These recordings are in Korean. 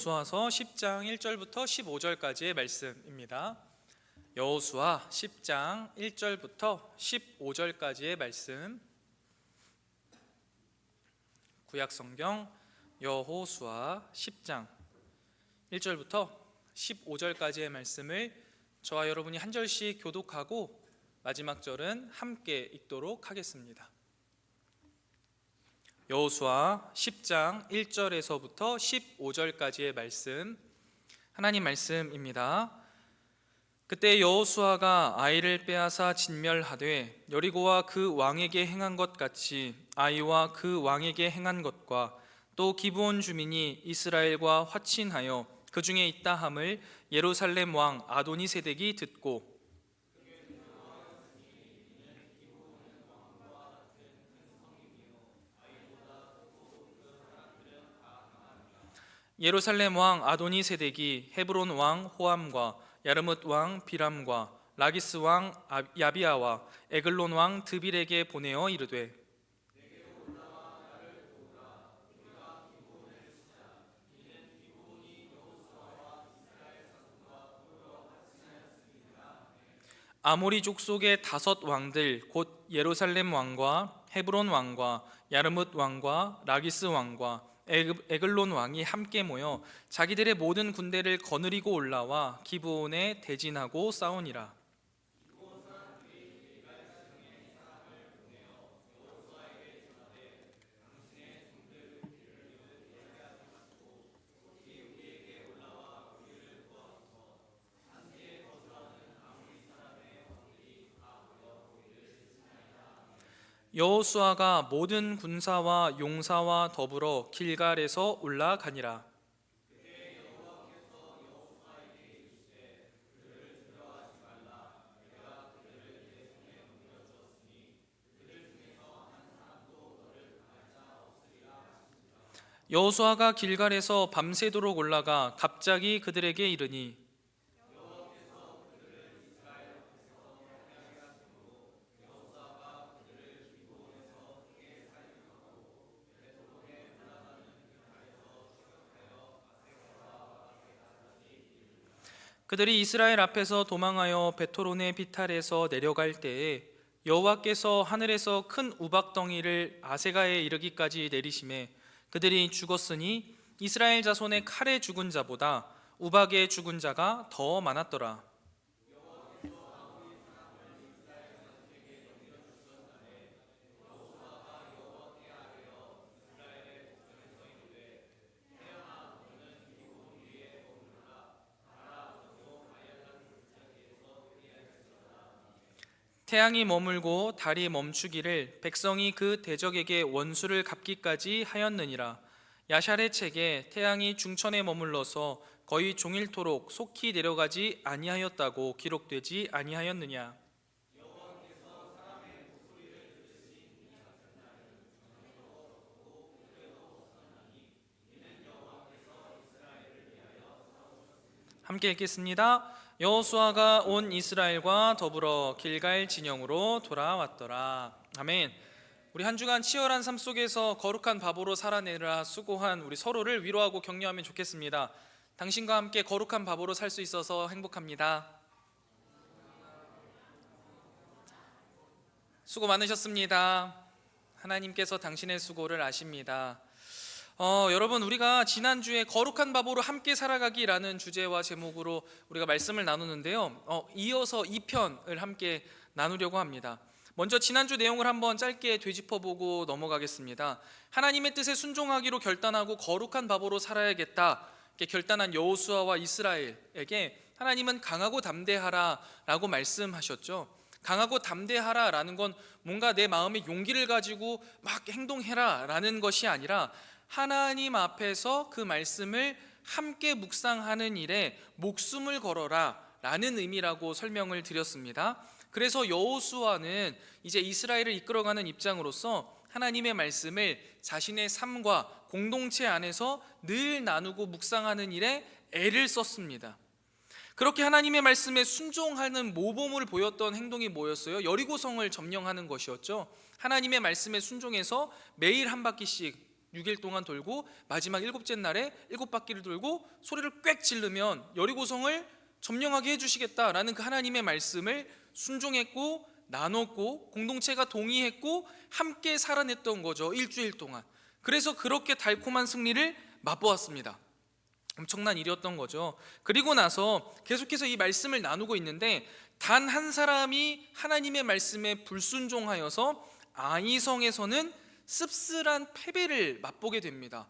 여호수아서 10장 1절부터 15절까지의 말씀입니다. 여호수아 10장 1절부터 15절까지의 말씀, 구약성경 여호수아 10장 1절부터 15절까지의 말씀을 저와 여러분이 한 절씩 교독하고 마지막 절은 함께 읽도록 하겠습니다. 여호수아 10장 1절에서부터 15절까지의 말씀, 하나님 말씀입니다. 그때 여호수아가 아이를 빼앗아 진멸하되 여리고와 그 왕에게 행한 것 같이 아이와 그 왕에게 행한 것과 또 기브온 주민이 이스라엘과 화친하여 그 중에 있다 함을 예루살렘 왕 아도니세덱이 듣고 예루살렘 왕 아도니세덱이 헤브론 왕 호암과 야르뭇 왕 비람과 라기스 왕 야비아와 에글론 왕 드빌에게 보내어 이르되 아모리 족속의 5 왕들 곧 예루살렘 왕과 헤브론 왕과 야르뭇 왕과 라기스 왕과 에글론 왕이 함께 모여 자기들의 모든 군대를 거느리고 올라와 기브온에 대진하고 싸우니라. 여호수아가 모든 군사와 용사와 더불어 길갈에서 올라가니라. 여호수아가 길갈에서 밤새도록 올라가 갑자기 그들에게 이르니 그들이 이스라엘 앞에서 도망하여 베토론의 비탈에서 내려갈 때에 여호와께서 하늘에서 큰 우박덩이를 아세가에 이르기까지 내리심에 그들이 죽었으니 이스라엘 자손의 칼에 죽은 자보다 우박에 죽은 자가 더 많았더라. 태양이 머물고 달이 멈추기를 백성이 그 대적에게 원수를 갚기까지 하였느니라. 야샬의 책에 태양이 중천에 머물러서 거의 종일토록 속히 내려가지 아니하였다고 기록되지 아니하였느냐. 함께 읽겠습니다. 여호수아가 온 이스라엘과 더불어 길갈 진영으로 돌아왔더라. 아멘. 우리 한 주간 치열한 삶 속에서 거룩한 바보로 살아내라 수고한 우리 서로를 위로하고 격려하면 좋겠습니다. 당신과 함께 거룩한 바보로 살 수 있어서 행복합니다. 수고 많으셨습니다. 하나님께서 당신의 수고를 아십니다. 여러분, 우리가 지난주에 거룩한 바보로 함께 살아가기라는 주제와 제목으로 우리가 말씀을 나누는데요, 이어서 2편을 함께 나누려고 합니다. 먼저 지난주 내용을 한번 짧게 되짚어보고 넘어가겠습니다. 하나님의 뜻에 순종하기로 결단하고 거룩한 바보로 살아야겠다 이렇게 결단한 여호수아와 이스라엘에게 하나님은 강하고 담대하라 라고 말씀하셨죠. 강하고 담대하라 라는 건 뭔가 내 마음에 용기를 가지고 막 행동해라 라는 것이 아니라 하나님 앞에서 그 말씀을 함께 묵상하는 일에 목숨을 걸어라 라는 의미라고 설명을 드렸습니다. 그래서 여호수아는 이제 이스라엘을 이끌어가는 입장으로서 하나님의 말씀을 자신의 삶과 공동체 안에서 늘 나누고 묵상하는 일에 애를 썼습니다. 그렇게 하나님의 말씀에 순종하는 모범을 보였던 행동이 뭐였어요? 여리고성을 점령하는 것이었죠. 하나님의 말씀에 순종해서 매일 한 바퀴씩 6일 동안 돌고 마지막 7째 날에 7바퀴를 돌고 소리를 꽥 지르면 여리고성을 점령하게 해주시겠다라는 그 하나님의 말씀을 순종했고 나눴고 공동체가 동의했고 함께 살아냈던 거죠. 일주일 동안. 그래서 그렇게 달콤한 승리를 맛보았습니다. 엄청난 일이었던 거죠. 그리고 나서 계속해서 이 말씀을 나누고 있는데 단 한 사람이 하나님의 말씀에 불순종하여서 아이성에서는 씁쓸한 패배를 맛보게 됩니다.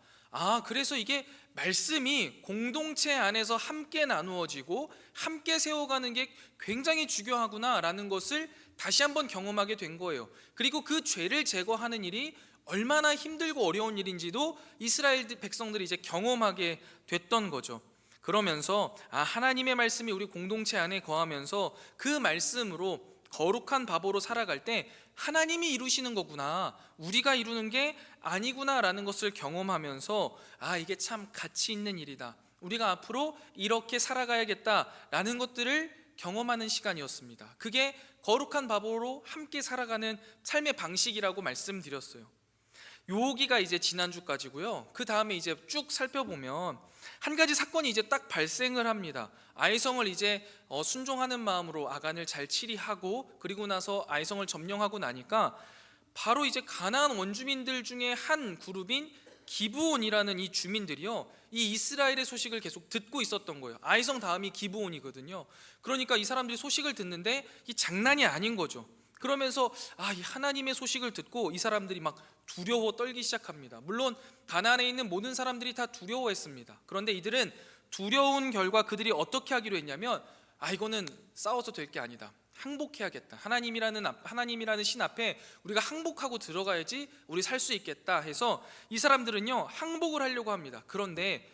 그래서 이게 말씀이 공동체 안에서 함께 나누어지고 함께 세워가는 게 굉장히 중요하구나라는 것을 다시 한번 경험하게 된 거예요. 그리고 그 죄를 제거하는 일이 얼마나 힘들고 어려운 일인지도 이스라엘 백성들이 이제 경험하게 됐던 거죠. 그러면서 하나님의 말씀이 우리 공동체 안에 거하면서 그 말씀으로 거룩한 바보로 살아갈 때 하나님이 이루시는 거구나, 우리가 이루는 게 아니구나라는 것을 경험하면서 이게 참 가치 있는 일이다, 우리가 앞으로 이렇게 살아가야겠다라는 것들을 경험하는 시간이었습니다. 그게 거룩한 바보로 함께 살아가는 삶의 방식이라고 말씀드렸어요. 요기가 이제 지난주까지고요. 그 다음에 이제 쭉 살펴보면 한 가지 사건이 이제 딱 발생을 합니다. 아이성을 이제 순종하는 마음으로 아간을 잘 치리하고 그리고 나서 아이성을 점령하고 나니까 바로 이제 가나안 원주민들 중에 한 그룹인 기브온이라는 이 주민들이요, 이 이스라엘의 소식을 계속 듣고 있었던 거예요. 아이성 다음이 기브온이거든요. 그러니까 이 사람들이 소식을 듣는데 이 장난이 아닌 거죠. 그러면서 이 하나님의 소식을 듣고 이 사람들이 막 두려워 떨기 시작합니다. 물론 가나안에 있는 모든 사람들이 다 두려워했습니다. 그런데 이들은 두려운 결과 그들이 어떻게 하기로 했냐면 이거는 싸워서 될 게 아니다, 항복해야겠다, 하나님이라는 신 앞에 우리가 항복하고 들어가야지 우리 살 수 있겠다 해서 이 사람들은요 항복을 하려고 합니다. 그런데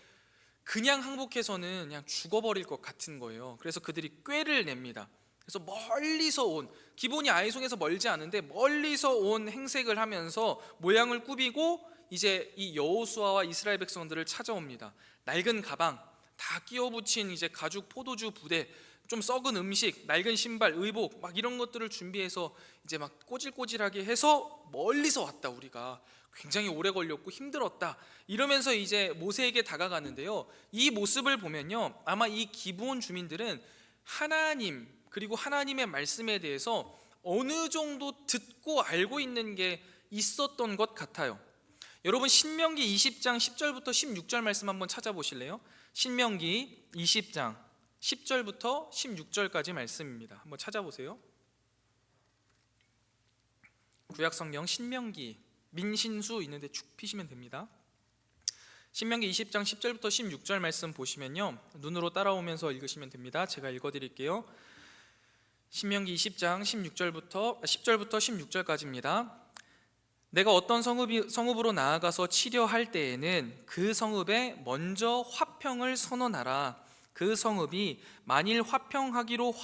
그냥 항복해서는 그냥 죽어버릴 것 같은 거예요. 그래서 그들이 꾀를 냅니다. 그래서 멀리서 온, 기본이 아이송에서 멀지 않은데 멀리서 온 행색을 하면서 모양을 꾸미고 이제 이 여호수아와 이스라엘 백성들을 찾아옵니다. 낡은 가방 다 끼워 붙인 이제 가죽 포도주 부대, 좀 썩은 음식, 낡은 신발, 의복 막 이런 것들을 준비해서 이제 막 꼬질꼬질하게 해서 멀리서 왔다, 우리가 굉장히 오래 걸렸고 힘들었다 이러면서 이제 모세에게 다가가는데요, 이 모습을 보면요 아마 이 기브온 주민들은 하나님 그리고 하나님의 말씀에 대해서 어느 정도 듣고 알고 있는 게 있었던 것 같아요. 여러분 신명기 20장 10절부터 16절 말씀 한번 찾아보실래요? 신명기 20장 10절부터 16절까지 말씀입니다. 한번 찾아보세요. 구약성경 신명기 민신수 있는데 쭉 피시면 됩니다. 신명기 20장 10절부터 16절 말씀 보시면요 눈으로 따라오면서 읽으시면 됩니다. 제가 읽어드릴게요. 신명기 20장 10절부터 16절까지입니다. 내가 어떤 성읍으로 나아가서 치려할 때에는 그 성읍에 먼저 화평을 선언하라. 그 성읍이 만일 화평하기로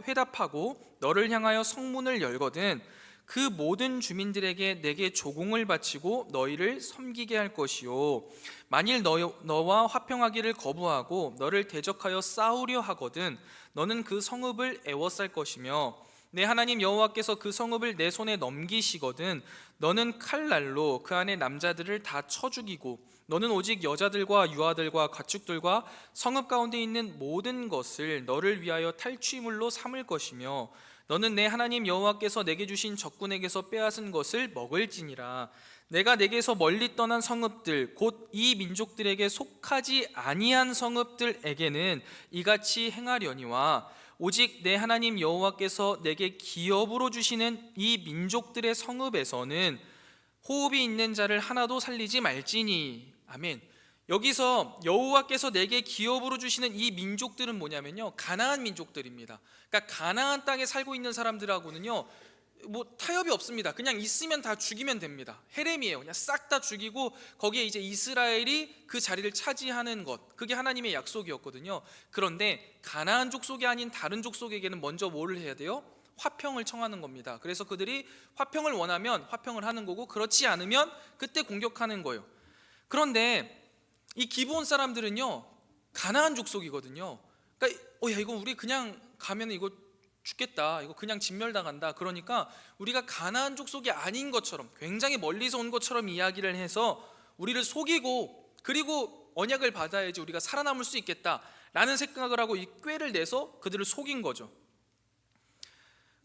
회답하고 너를 향하여 성문을 열거든 그 모든 주민들에게 내게 조공을 바치고 너희를 섬기게 할 것이요, 만일 너와 화평하기를 거부하고 너를 대적하여 싸우려 하거든 너는 그 성읍을 애워쌀 것이며 내 하나님 여호와께서 그 성읍을 내 손에 넘기시거든 너는 칼날로 그 안에 남자들을 다 쳐 죽이고 너는 오직 여자들과 유아들과 가축들과 성읍 가운데 있는 모든 것을 너를 위하여 탈취물로 삼을 것이며 너는 내 하나님 여호와께서 내게 주신 적군에게서 빼앗은 것을 먹을지니라. 내가 내게서 멀리 떠난 성읍들 곧 이 민족들에게 속하지 아니한 성읍들에게는 이같이 행하려니와 오직 내 하나님 여호와께서 내게 기업으로 주시는 이 민족들의 성읍에서는 호흡이 있는 자를 하나도 살리지 말지니. 아멘. 여기서 여호와께서 내게 기업으로 주시는 이 민족들은 뭐냐면요 가나안 민족들입니다. 그러니까 가나안 땅에 살고 있는 사람들하고는요 뭐 타협이 없습니다. 그냥 있으면 다 죽이면 됩니다. 헤렘이에요. 그냥 싹 다 죽이고 거기에 이제 이스라엘이 그 자리를 차지하는 것, 그게 하나님의 약속이었거든요. 그런데 가나안 족속이 아닌 다른 족속에게는 먼저 뭐를 해야 돼요? 화평을 청하는 겁니다. 그래서 그들이 화평을 원하면 화평을 하는 거고 그렇지 않으면 그때 공격하는 거예요. 그런데 이 기브온 사람들은요 가나안 족속이거든요. 그러니까 야 이거 우리 그냥 가면 이거 죽겠다, 이거 그냥 진멸당한다. 그러니까 우리가 가나안 족속이 아닌 것처럼 굉장히 멀리서 온 것처럼 이야기를 해서 우리를 속이고 그리고 언약을 받아야지 우리가 살아남을 수 있겠다라는 생각을 하고 이 꾀를 내서 그들을 속인 거죠.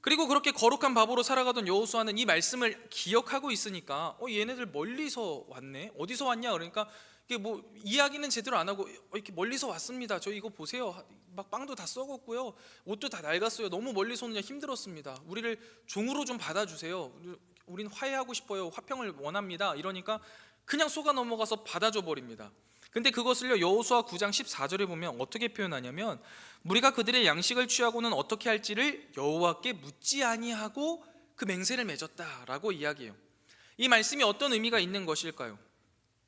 그리고 그렇게 거룩한 바보로 살아가던 여호수아는 이 말씀을 기억하고 있으니까 얘네들 멀리서 왔네. 어디서 왔냐? 그러니까 이게 뭐 이야기는 제대로 안 하고 이렇게 멀리서 왔습니다. 저 이거 보세요. 막 빵도 다 썩었고요. 옷도 다 낡았어요. 너무 멀리서 오느냐 힘들었습니다. 우리를 종으로 좀 받아주세요. 우린 화해하고 싶어요. 화평을 원합니다. 이러니까 그냥 속아 넘어가서 받아줘 버립니다. 근데 그것을요 여호수아 9장 14절에 보면 어떻게 표현하냐면 우리가 그들의 양식을 취하고는 어떻게 할지를 여호와께 묻지 아니하고 그 맹세를 맺었다라고 이야기해요. 이 말씀이 어떤 의미가 있는 것일까요?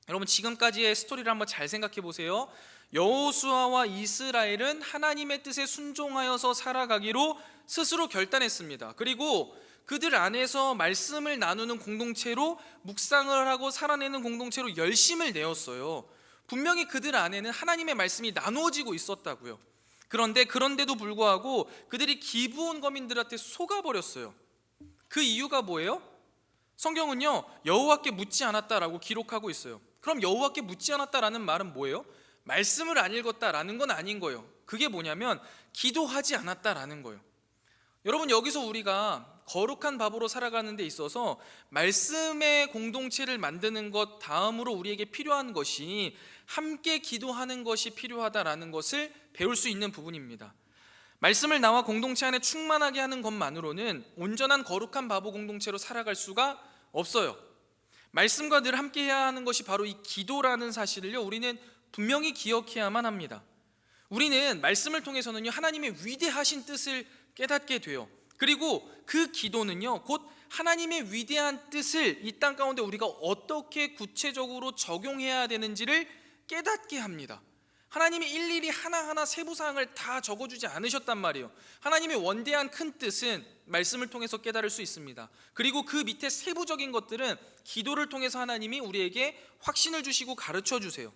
여러분 지금까지의 스토리를 한번 잘 생각해 보세요. 여호수아와 이스라엘은 하나님의 뜻에 순종하여서 살아가기로 스스로 결단했습니다. 그리고 그들 안에서 말씀을 나누는 공동체로 묵상을 하고 살아내는 공동체로 열심을 내었어요. 분명히 그들 안에는 하나님의 말씀이 나누어지고 있었다고요. 그런데도 불구하고 그들이 기브온 거민들한테 속아버렸어요. 그 이유가 뭐예요? 성경은요 여호와께 묻지 않았다라고 기록하고 있어요. 그럼 여호와께 묻지 않았다라는 말은 뭐예요? 말씀을 안 읽었다라는 건 아닌 거예요. 그게 뭐냐면 기도하지 않았다라는 거예요. 여러분 여기서 우리가 거룩한 바보로 살아가는 데 있어서 말씀의 공동체를 만드는 것 다음으로 우리에게 필요한 것이 함께 기도하는 것이 필요하다라는 것을 배울 수 있는 부분입니다. 말씀을 나와 공동체 안에 충만하게 하는 것만으로는 온전한 거룩한 바보 공동체로 살아갈 수가 없어요. 말씀과 늘 함께 해야 하는 것이 바로 이 기도라는 사실을요 우리는 분명히 기억해야만 합니다. 우리는 말씀을 통해서는요 하나님의 위대하신 뜻을 깨닫게 돼요. 그리고 그 기도는요 곧 하나님의 위대한 뜻을 이 땅 가운데 우리가 어떻게 구체적으로 적용해야 되는지를 깨닫게 합니다. 하나님이 일일이 하나하나 세부사항을 다 적어주지 않으셨단 말이에요. 하나님의 원대한 큰 뜻은 말씀을 통해서 깨달을 수 있습니다. 그리고 그 밑에 세부적인 것들은 기도를 통해서 하나님이 우리에게 확신을 주시고 가르쳐 주세요.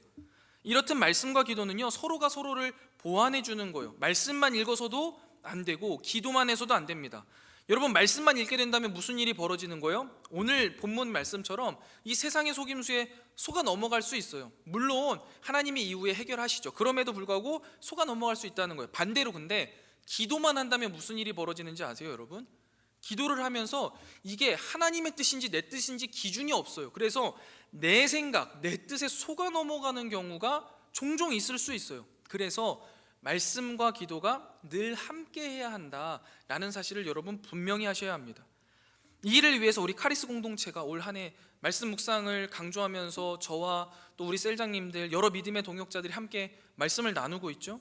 이렇듯 말씀과 기도는요 서로가 서로를 보완해 주는 거예요. 말씀만 읽어서도 안 되고 기도만 해서도 안 됩니다. 여러분 말씀만 읽게 된다면 무슨 일이 벌어지는 거예요? 오늘 본문 말씀처럼 이 세상의 속임수에 속아 넘어갈 수 있어요. 물론 하나님이 이후에 해결하시죠. 그럼에도 불구하고 속아 넘어갈 수 있다는 거예요. 반대로 근데 기도만 한다면 무슨 일이 벌어지는지 아세요 여러분? 기도를 하면서 이게 하나님의 뜻인지 내 뜻인지 기준이 없어요. 그래서 내 생각, 내 뜻에 속아 넘어가는 경우가 종종 있을 수 있어요. 그래서 말씀과 기도가 늘 함께 해야 한다라는 사실을 여러분 분명히 하셔야 합니다. 이 일을 위해서 우리 카리스 공동체가 올 한 해 말씀 묵상을 강조하면서 저와 또 우리 셀장님들 여러 믿음의 동역자들이 함께 말씀을 나누고 있죠.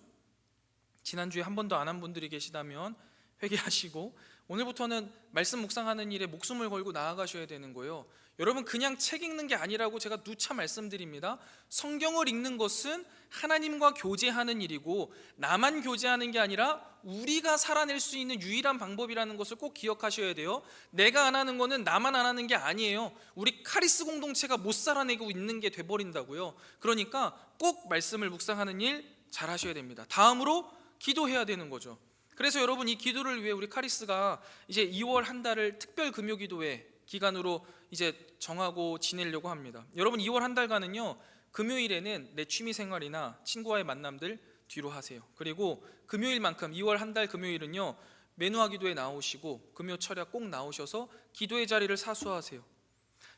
지난주에 한 번도 안 한 분들이 계시다면 회개하시고 오늘부터는 말씀 묵상하는 일에 목숨을 걸고 나아가셔야 되는 거예요. 여러분 그냥 책 읽는 게 아니라고 제가 누차 말씀드립니다. 성경을 읽는 것은 하나님과 교제하는 일이고 나만 교제하는 게 아니라 우리가 살아낼 수 있는 유일한 방법이라는 것을 꼭 기억하셔야 돼요. 내가 안 하는 거는 나만 안 하는 게 아니에요. 우리 카리스 공동체가 못 살아내고 있는 게 돼버린다고요. 그러니까 꼭 말씀을 묵상하는 일 잘 하셔야 됩니다. 다음으로 기도해야 되는 거죠. 그래서 여러분 이 기도를 위해 우리 카리스가 이제 2월 한 달을 특별 금요 기도회 기간으로 이제 정하고 지내려고 합니다. 여러분 2월 한 달간은요 금요일에는 내 취미 생활이나 친구와의 만남들 뒤로 하세요. 그리고 금요일만큼 2월 한 달 금요일은요 매누아 기도에 나오시고 금요 철야 꼭 나오셔서 기도의 자리를 사수하세요.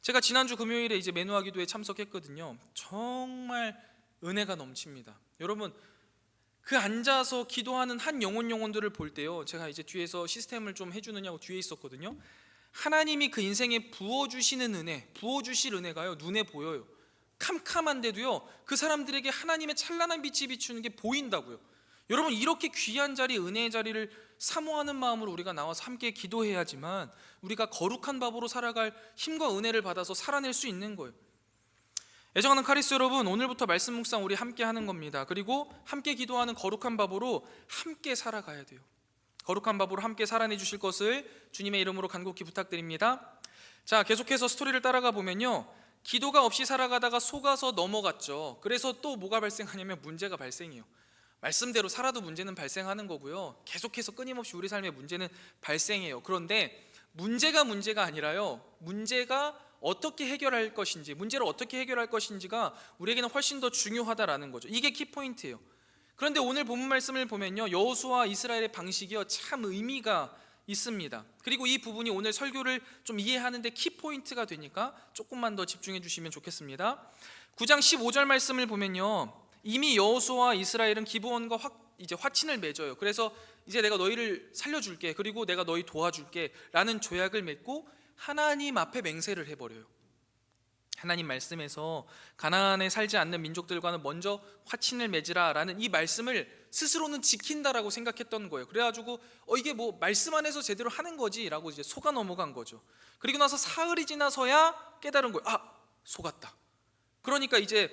제가 지난주 금요일에 이제 매누아 기도에 참석했거든요. 정말 은혜가 넘칩니다. 여러분 그 앉아서 기도하는 한 영혼들을 볼 때요 제가 이제 뒤에서 시스템을 좀 해주느냐고 뒤에 있었거든요. 하나님이 그 인생에 부어주시는 은혜, 부어주실 은혜가요 눈에 보여요. 캄캄한데도요 그 사람들에게 하나님의 찬란한 빛이 비추는 게 보인다고요. 여러분 이렇게 귀한 자리, 은혜의 자리를 사모하는 마음으로 우리가 나와서 함께 기도해야지만 우리가 거룩한 바보로 살아갈 힘과 은혜를 받아서 살아낼 수 있는 거예요. 애정하는 카리스 여러분, 오늘부터 말씀 묵상 우리 함께 하는 겁니다. 그리고 함께 기도하는 거룩한 바보로 함께 살아가야 돼요. 거룩한 바보로 함께 살아내 주실 것을 주님의 이름으로 간곡히 부탁드립니다. 자, 계속해서 스토리를 따라가 보면요 기도가 없이 살아가다가 속아서 넘어갔죠. 그래서 또 뭐가 발생하냐면 문제가 발생해요. 말씀대로 살아도 문제는 발생하는 거고요 계속해서 끊임없이 우리 삶에 문제는 발생해요. 그런데 문제가 아니라요 문제가 어떻게 해결할 것인지, 문제를 어떻게 해결할 것인지가 우리에게는 훨씬 더 중요하다라는 거죠. 이게 키포인트예요. 그런데 오늘 본문 말씀을 보면요, 여호수아와 이스라엘의 방식이요 참 의미가 있습니다. 그리고 이 부분이 오늘 설교를 좀 이해하는데 키포인트가 되니까 조금만 더 집중해 주시면 좋겠습니다. 9장 15절 말씀을 보면요, 이미 여호수아와 이스라엘은 기브온과 이제 화친을 맺어요. 그래서 이제 내가 너희를 살려줄게, 그리고 내가 너희 도와줄게 라는 조약을 맺고 하나님 앞에 맹세를 해버려요. 하나님 말씀에서 가나안에 살지 않는 민족들과는 먼저 화친을 맺으라 라는 이 말씀을 스스로는 지킨다라고 생각했던 거예요. 그래가지고 이게 뭐 말씀 안에서 제대로 하는 거지 라고 이제 속아 넘어간 거죠. 그리고 나서 사흘이 지나서야 깨달은 거예요. 속았다. 그러니까 이제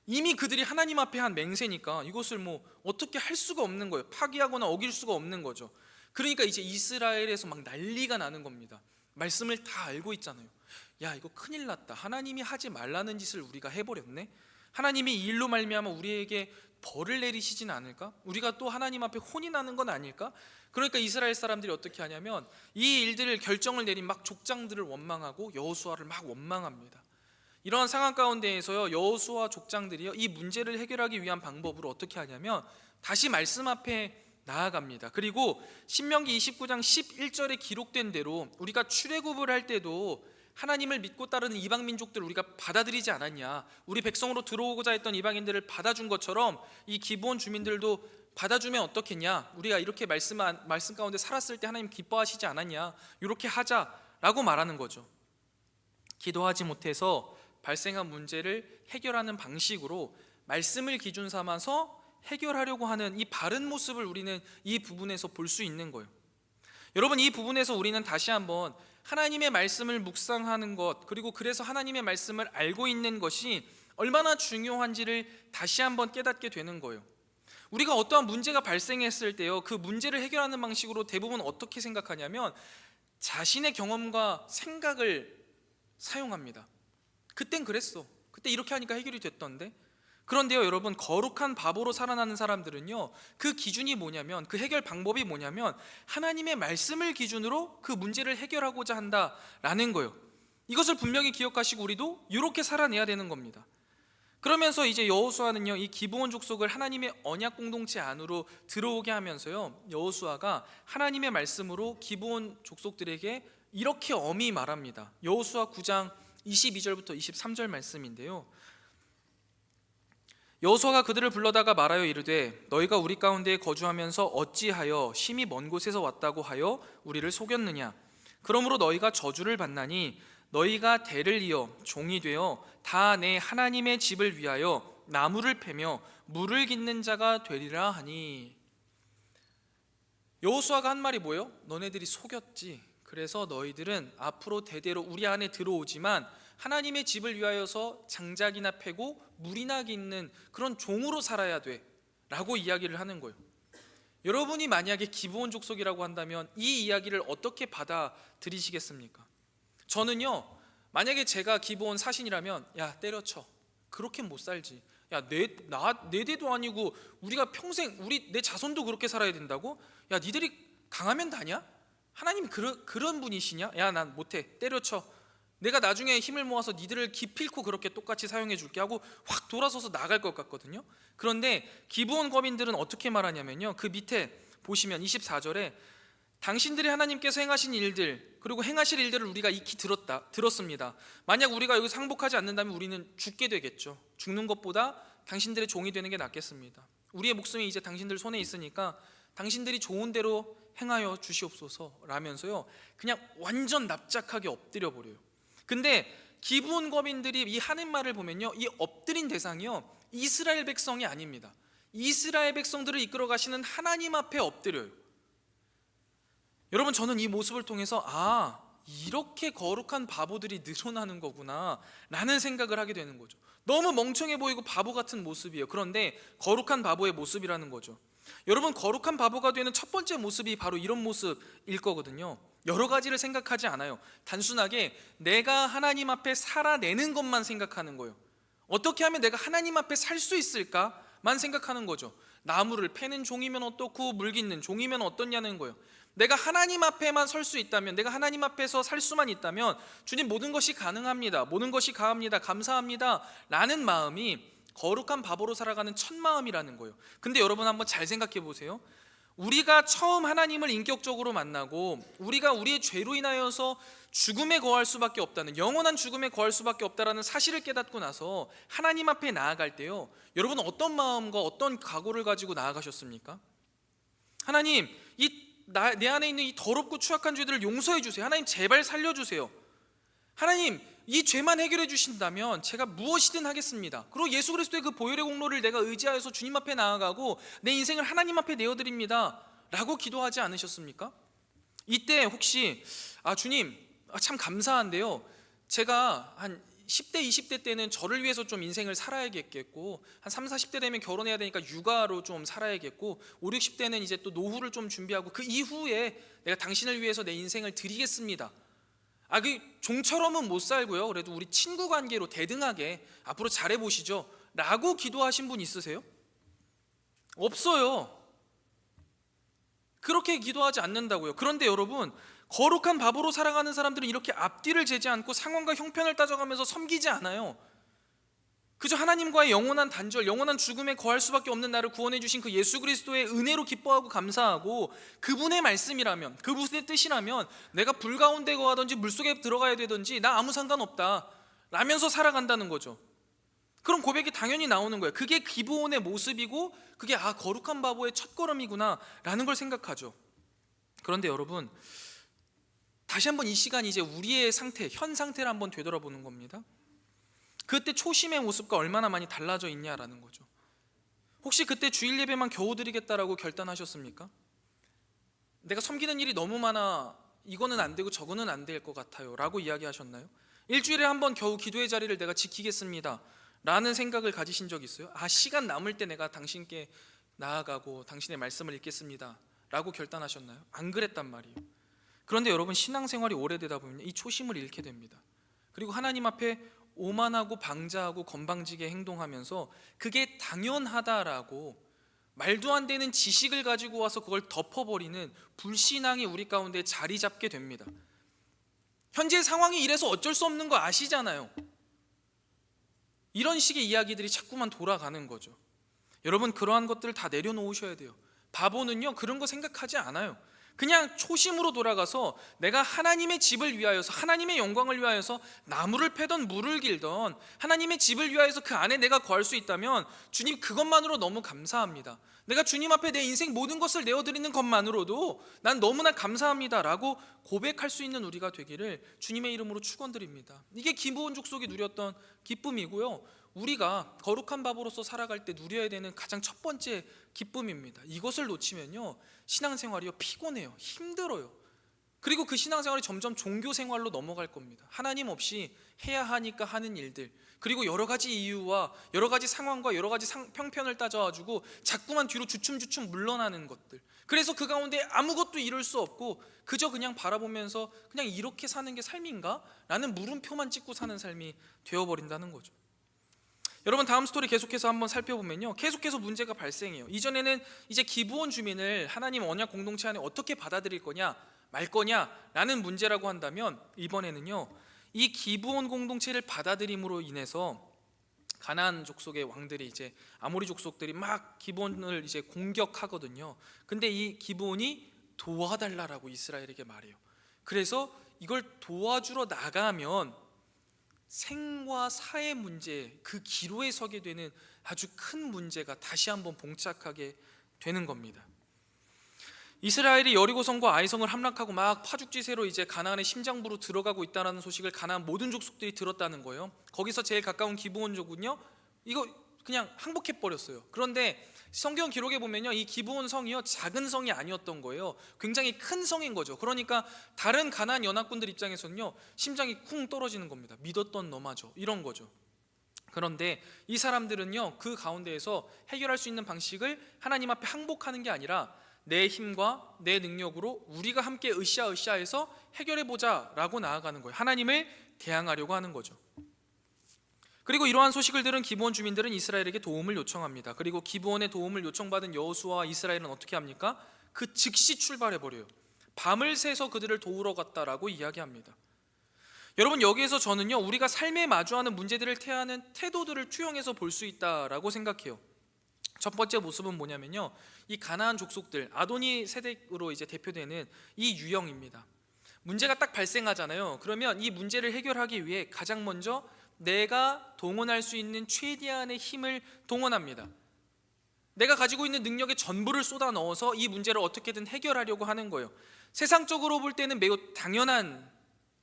이미 그들이 하나님 앞에 한 맹세니까 이것을 뭐 어떻게 할 수가 없는 거예요. 파기하거나 어길 수가 없는 거죠. 그러니까 이제 이스라엘에서 막 난리가 나는 겁니다. 말씀을 다 알고 있잖아요. 야, 이거 큰일 났다. 하나님이 하지 말라는 짓을 우리가 해버렸네. 하나님이 이 일로 말미암아 우리에게 벌을 내리시진 않을까? 우리가 또 하나님 앞에 혼이 나는 건 아닐까? 그러니까 이스라엘 사람들이 어떻게 하냐면 이 일들을 결정을 내린 막 족장들을 원망하고 여호수아를 막 원망합니다. 이러한 상황 가운데에서요, 여호수아 족장들이요 이 문제를 해결하기 위한 방법으로 어떻게 하냐면 다시 말씀 앞에 나아갑니다. 그리고 신명기 29장 11절에 기록된 대로 우리가 출애굽을 할 때도 하나님을 믿고 따르는 이방 민족들 우리가 받아들이지 않았냐, 우리 백성으로 들어오고자 했던 이방인들을 받아준 것처럼 이 기브온 주민들도 받아주면 어떻겠냐, 우리가 이렇게 말씀 가운데 살았을 때 하나님 기뻐하시지 않았냐, 이렇게 하자라고 말하는 거죠. 기도하지 못해서 발생한 문제를 해결하는 방식으로 말씀을 기준 삼아서 해결하려고 하는 이 바른 모습을 우리는 이 부분에서 볼 수 있는 거예요. 여러분, 이 부분에서 우리는 다시 한번 하나님의 말씀을 묵상하는 것, 그리고 그래서 하나님의 말씀을 알고 있는 것이 얼마나 중요한지를 다시 한번 깨닫게 되는 거예요. 우리가 어떠한 문제가 발생했을 때요, 그 문제를 해결하는 방식으로 대부분 어떻게 생각하냐면 자신의 경험과 생각을 사용합니다. 그땐 그랬어, 그때 이렇게 하니까 해결이 됐던데. 그런데요 여러분, 거룩한 바보로 살아나는 사람들은요 그 기준이 뭐냐면, 그 해결 방법이 뭐냐면 하나님의 말씀을 기준으로 그 문제를 해결하고자 한다라는 거예요. 이것을 분명히 기억하시고 우리도 이렇게 살아내야 되는 겁니다. 그러면서 이제 여호수아는요 이 기브온 족속을 하나님의 언약 공동체 안으로 들어오게 하면서요, 여호수아가 하나님의 말씀으로 기브온 족속들에게 이렇게 엄히 말합니다. 여호수아 9장 22절부터 23절 말씀인데요, 여호수아가 그들을 불러다가 말하여 이르되 너희가 우리 가운데에 거주하면서 어찌하여 심히 먼 곳에서 왔다고 하여 우리를 속였느냐. 그러므로 너희가 저주를 받나니 너희가 대를 이어 종이 되어 다 내 하나님의 집을 위하여 나무를 패며 물을 깃는 자가 되리라 하니. 여호수아가 한 말이 뭐예요? 너네들이 속였지. 그래서 너희들은 앞으로 대대로 우리 안에 들어오지만 하나님의 집을 위하여서 장작이나 패고 물이나 깃는 그런 종으로 살아야 돼 라고 이야기를 하는 거예요. 여러분이 만약에 기브온 족속이라고 한다면 이 이야기를 어떻게 받아들이시겠습니까? 저는요, 만약에 제가 기브온 사신이라면 야 때려쳐, 그렇게 못 살지. 야 내 대도 아니고 우리가 평생 내 자손도 그렇게 살아야 된다고? 야 니들이 강하면 다냐? 하나님이 그런 분이시냐? 야 난 못해, 때려쳐. 내가 나중에 힘을 모아서 니들을 기필코 그렇게 똑같이 사용해 줄게 하고 확 돌아서서 나갈 것 같거든요. 그런데 기브온 거민들은 어떻게 말하냐면요, 그 밑에 보시면 24절에 당신들이 하나님께서 행하신 일들 그리고 행하실 일들을 우리가 익히 들었습니다. 만약 우리가 여기서 항복하지 않는다면 우리는 죽게 되겠죠. 죽는 것보다 당신들의 종이 되는 게 낫겠습니다. 우리의 목숨이 이제 당신들 손에 있으니까 당신들이 좋은 대로 행하여 주시옵소서 라면서요 그냥 완전 납작하게 엎드려 버려요. 근데 기브온 거민들이 이 하는 말을 보면요, 이 엎드린 대상이요 이스라엘 백성이 아닙니다. 이스라엘 백성들을 이끌어 가시는 하나님 앞에 엎드려요. 여러분, 저는 이 모습을 통해서 이렇게 거룩한 바보들이 늘어나는 거구나 라는 생각을 하게 되는 거죠. 너무 멍청해 보이고 바보 같은 모습이에요. 그런데 거룩한 바보의 모습이라는 거죠. 여러분, 거룩한 바보가 되는 첫 번째 모습이 바로 이런 모습일 거거든요. 여러 가지를 생각하지 않아요. 단순하게 내가 하나님 앞에 살아내는 것만 생각하는 거예요. 어떻게 하면 내가 하나님 앞에 살 수 있을까만 생각하는 거죠. 나무를 패는 종이면 어떻고 물 깃는 종이면 어떻냐는 거예요. 내가 하나님 앞에만 설 수 있다면, 내가 하나님 앞에서 살 수만 있다면 주님 모든 것이 가능합니다, 모든 것이 가합니다, 감사합니다 라는 마음이 거룩한 바보로 살아가는 첫 마음이라는 거예요. 근데 여러분 한번 잘 생각해 보세요. 우리가 처음 하나님을 인격적으로 만나고 우리가 우리의 죄로 인하여서 죽음에 거할 수밖에 없다는, 영원한 죽음에 거할 수밖에 없다라는 사실을 깨닫고 나서 하나님 앞에 나아갈 때요, 여러분 어떤 마음과 어떤 각오를 가지고 나아가셨습니까? 하나님, 내 안에 있는 이 더럽고 추악한 죄들을 용서해 주세요. 하나님 제발 살려주세요. 하나님, 이 죄만 해결해 주신다면 제가 무엇이든 하겠습니다. 그리고 예수 그리스도의 그 보혈의 공로를 내가 의지하여서 주님 앞에 나아가고 내 인생을 하나님 앞에 내어드립니다 라고 기도하지 않으셨습니까? 이때 혹시 주님 참 감사한데요, 제가 한 10대 20대 때는 저를 위해서 좀 인생을 살아야겠고, 한 3, 40대 되면 결혼해야 되니까 육아로 좀 살아야겠고, 5, 60대는 이제 또 노후를 좀 준비하고 그 이후에 내가 당신을 위해서 내 인생을 드리겠습니다. 그 종처럼은 못 살고요, 그래도 우리 친구 관계로 대등하게 앞으로 잘해보시죠 라고 기도하신 분 있으세요? 없어요. 그렇게 기도하지 않는다고요. 그런데 여러분, 거룩한 바보로 살아가는 사람들은 이렇게 앞뒤를 재지 않고 상황과 형편을 따져가면서 섬기지 않아요. 그저 하나님과의 영원한 단절, 영원한 죽음에 거할 수밖에 없는 나를 구원해 주신 그 예수 그리스도의 은혜로 기뻐하고 감사하고, 그분의 말씀이라면, 그분의 뜻이라면 내가 불 가운데 거하든지 물속에 들어가야 되든지 나 아무 상관없다 라면서 살아간다는 거죠. 그런 고백이 당연히 나오는 거예요. 그게 기브온의 모습이고, 그게 거룩한 바보의 첫걸음이구나 라는 걸 생각하죠. 그런데 여러분, 다시 한번 이 시간 이제 우리의 상태, 현 상태를 한번 되돌아보는 겁니다. 그때 초심의 모습과 얼마나 많이 달라져 있냐라는 거죠. 혹시 그때 주일 예배만 겨우 드리겠다라고 결단하셨습니까? 내가 섬기는 일이 너무 많아, 이거는 안 되고 저거는 안 될 것 같아요 라고 이야기하셨나요? 일주일에 한 번 겨우 기도의 자리를 내가 지키겠습니다 라는 생각을 가지신 적 있어요? 시간 남을 때 내가 당신께 나아가고 당신의 말씀을 읽겠습니다 라고 결단하셨나요? 안 그랬단 말이에요. 그런데 여러분, 신앙생활이 오래되다 보면 이 초심을 잃게 됩니다. 그리고 하나님 앞에 오만하고 방자하고 건방지게 행동하면서 그게 당연하다라고 말도 안 되는 지식을 가지고 와서 그걸 덮어버리는 불신앙이 우리 가운데 자리 잡게 됩니다. 현재 상황이 이래서 어쩔 수 없는 거 아시잖아요. 이런 식의 이야기들이 자꾸만 돌아가는 거죠. 여러분, 그러한 것들을 다 내려놓으셔야 돼요. 바보는요, 그런 거 생각하지 않아요. 그냥 초심으로 돌아가서 내가 하나님의 집을 위하여서, 하나님의 영광을 위하여서 나무를 패던 물을 길던 하나님의 집을 위하여서 그 안에 내가 거할 수 있다면 주님, 그것만으로 너무 감사합니다. 내가 주님 앞에 내 인생 모든 것을 내어드리는 것만으로도 난 너무나 감사합니다 라고 고백할 수 있는 우리가 되기를 주님의 이름으로 축원드립니다. 이게 기브온 족속이 누렸던 기쁨이고요, 우리가 거룩한 바보로서 살아갈 때 누려야 되는 가장 첫 번째 기쁨입니다. 이것을 놓치면요, 신앙생활이요 피곤해요, 힘들어요. 그리고 그 신앙생활이 점점 종교생활로 넘어갈 겁니다. 하나님 없이 해야 하니까 하는 일들, 그리고 여러 가지 이유와 여러 가지 상황과 여러 가지 평편을 따져가지고 자꾸만 뒤로 주춤주춤 물러나는 것들, 그래서 그 가운데 아무것도 이룰 수 없고 그저 그냥 바라보면서 그냥 이렇게 사는 게 삶인가? 라는 물음표만 찍고 사는 삶이 되어버린다는 거죠. 여러분, 다음 스토리 계속해서 한번 살펴보면요, 계속해서 문제가 발생해요. 이전에는 이제 기브온 주민을 하나님 언약 공동체 안에 어떻게 받아들일 거냐 말 거냐 라는 문제라고 한다면, 이번에는요, 이 기브온 공동체를 받아들임으로 인해서 가나안 족속의 왕들이, 이제 아모리 족속들이 막 기브온을 이제 공격하거든요. 근데 이 기브온이 도와달라라고 이스라엘에게 말해요. 그래서 이걸 도와주러 나가면 생과 사의 문제, 그 기로에 서게 되는 아주 큰 문제가 다시 한번 봉착하게 되는 겁니다. 이스라엘이 여리고성과 아이성을 함락하고 막 파죽지세로 이제 가나안의 심장부로 들어가고 있다는 소식을 가나안 모든 족속들이 들었다는 거예요. 거기서 제일 가까운 기브온족은요, 이거 그냥 항복해 버렸어요. 그런데 성경 기록에 보면요, 이 기브온 성이요 작은 성이 아니었던 거예요. 굉장히 큰 성인 거죠. 그러니까 다른 가나안 연합군들 입장에서는요 심장이 쿵 떨어지는 겁니다. 믿었던 너마저, 이런 거죠. 그런데 이 사람들은요, 그 가운데에서 해결할 수 있는 방식을 하나님 앞에 항복하는 게 아니라 내 힘과 내 능력으로 우리가 함께 으쌰으쌰해서 해결해보자 라고 나아가는 거예요. 하나님을 대항하려고 하는 거죠. 그리고 이러한 소식을 들은 기브온 주민들은 이스라엘에게 도움을 요청합니다. 그리고 기브온의 도움을 요청받은 여호수아와 이스라엘은 어떻게 합니까? 그 즉시 출발해버려요. 밤을 새서 그들을 도우러 갔다라고 이야기합니다. 여러분, 여기에서 저는요, 우리가 삶에 마주하는 문제들을 태하는 태도들을 투영해서 볼 수 있다라고 생각해요. 첫 번째 모습은 뭐냐면요, 이 가나안 족속들, 아도니 세대로 이제 대표되는 이 유형입니다. 문제가 딱 발생하잖아요. 그러면 이 문제를 해결하기 위해 가장 먼저 내가 동원할 수 있는 최대한의 힘을 동원합니다. 내가 가지고 있는 능력의 전부를 쏟아 넣어서 이 문제를 어떻게든 해결하려고 하는 거예요. 세상적으로 볼 때는 매우 당연한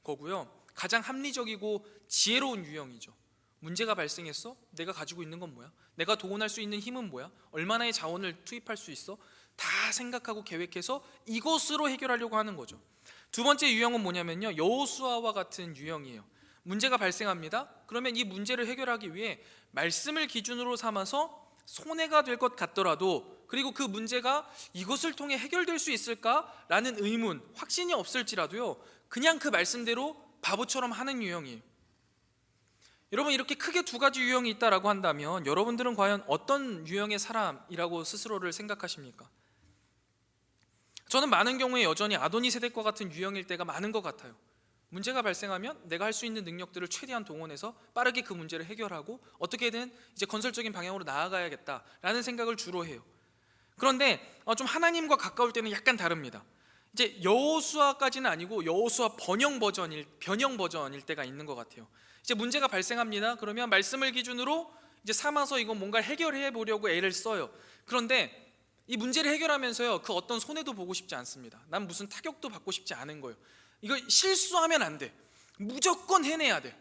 거고요, 가장 합리적이고 지혜로운 유형이죠. 문제가 발생했어? 내가 가지고 있는 건 뭐야? 내가 동원할 수 있는 힘은 뭐야? 얼마나의 자원을 투입할 수 있어? 다 생각하고 계획해서 이것으로 해결하려고 하는 거죠. 두 번째 유형은 뭐냐면요, 여호수아와 같은 유형이에요. 문제가 발생합니다. 그러면 이 문제를 해결하기 위해 말씀을 기준으로 삼아서 손해가 될 것 같더라도, 그리고 그 문제가 이것을 통해 해결될 수 있을까라는 의문, 확신이 없을지라도요, 그냥 그 말씀대로 바보처럼 하는 유형이에요. 여러분, 이렇게 크게 두 가지 유형이 있다라고 한다면 여러분들은 과연 어떤 유형의 사람이라고 스스로를 생각하십니까? 저는 많은 경우에 여전히 아도니 세대과 같은 유형일 때가 많은 것 같아요. 문제가 발생하면 내가 할 수 있는 능력들을 최대한 동원해서 빠르게 그 문제를 해결하고 어떻게든 이제 건설적인 방향으로 나아가야겠다라는 생각을 주로 해요. 그런데 좀 하나님과 가까울 때는 약간 다릅니다. 이제 여호수아까지는 아니고 여호수아 변형 버전일 때가 있는 것 같아요. 이제 문제가 발생합니다. 그러면 말씀을 기준으로 이제 삼아서 이거 뭔가 해결해 보려고 애를 써요. 그런데 이 문제를 해결하면서요, 그 어떤 손해도 보고 싶지 않습니다. 난 무슨 타격도 받고 싶지 않은 거예요. 이거 실수하면 안 돼, 무조건 해내야 돼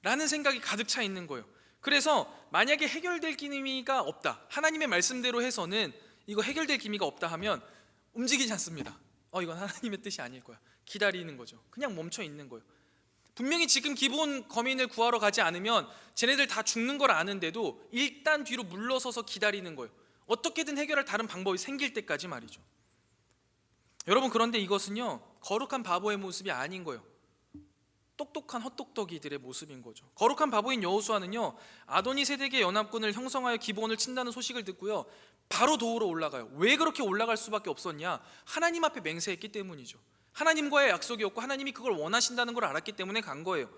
라는 생각이 가득 차 있는 거예요. 그래서 만약에 해결될 기미가 없다, 하나님의 말씀대로 해서는 이거 해결될 기미가 없다 하면 움직이지 않습니다. 이건 하나님의 뜻이 아닐 거야. 기다리는 거죠. 그냥 멈춰 있는 거예요. 분명히 지금 기본 거민을 구하러 가지 않으면 쟤네들 다 죽는 걸 아는데도 일단 뒤로 물러서서 기다리는 거예요. 어떻게든 해결할 다른 방법이 생길 때까지 말이죠. 여러분, 그런데 이것은요, 거룩한 바보의 모습이 아닌 거예요. 똑똑한 헛똑똑이들의 모습인 거죠. 거룩한 바보인 여호수아는요, 아도니 세대의 연합군을 형성하여 기브온을 친다는 소식을 듣고요, 바로 도우러 올라가요. 왜 그렇게 올라갈 수밖에 없었냐? 하나님 앞에 맹세했기 때문이죠. 하나님과의 약속이었고 하나님이 그걸 원하신다는 걸 알았기 때문에 간 거예요.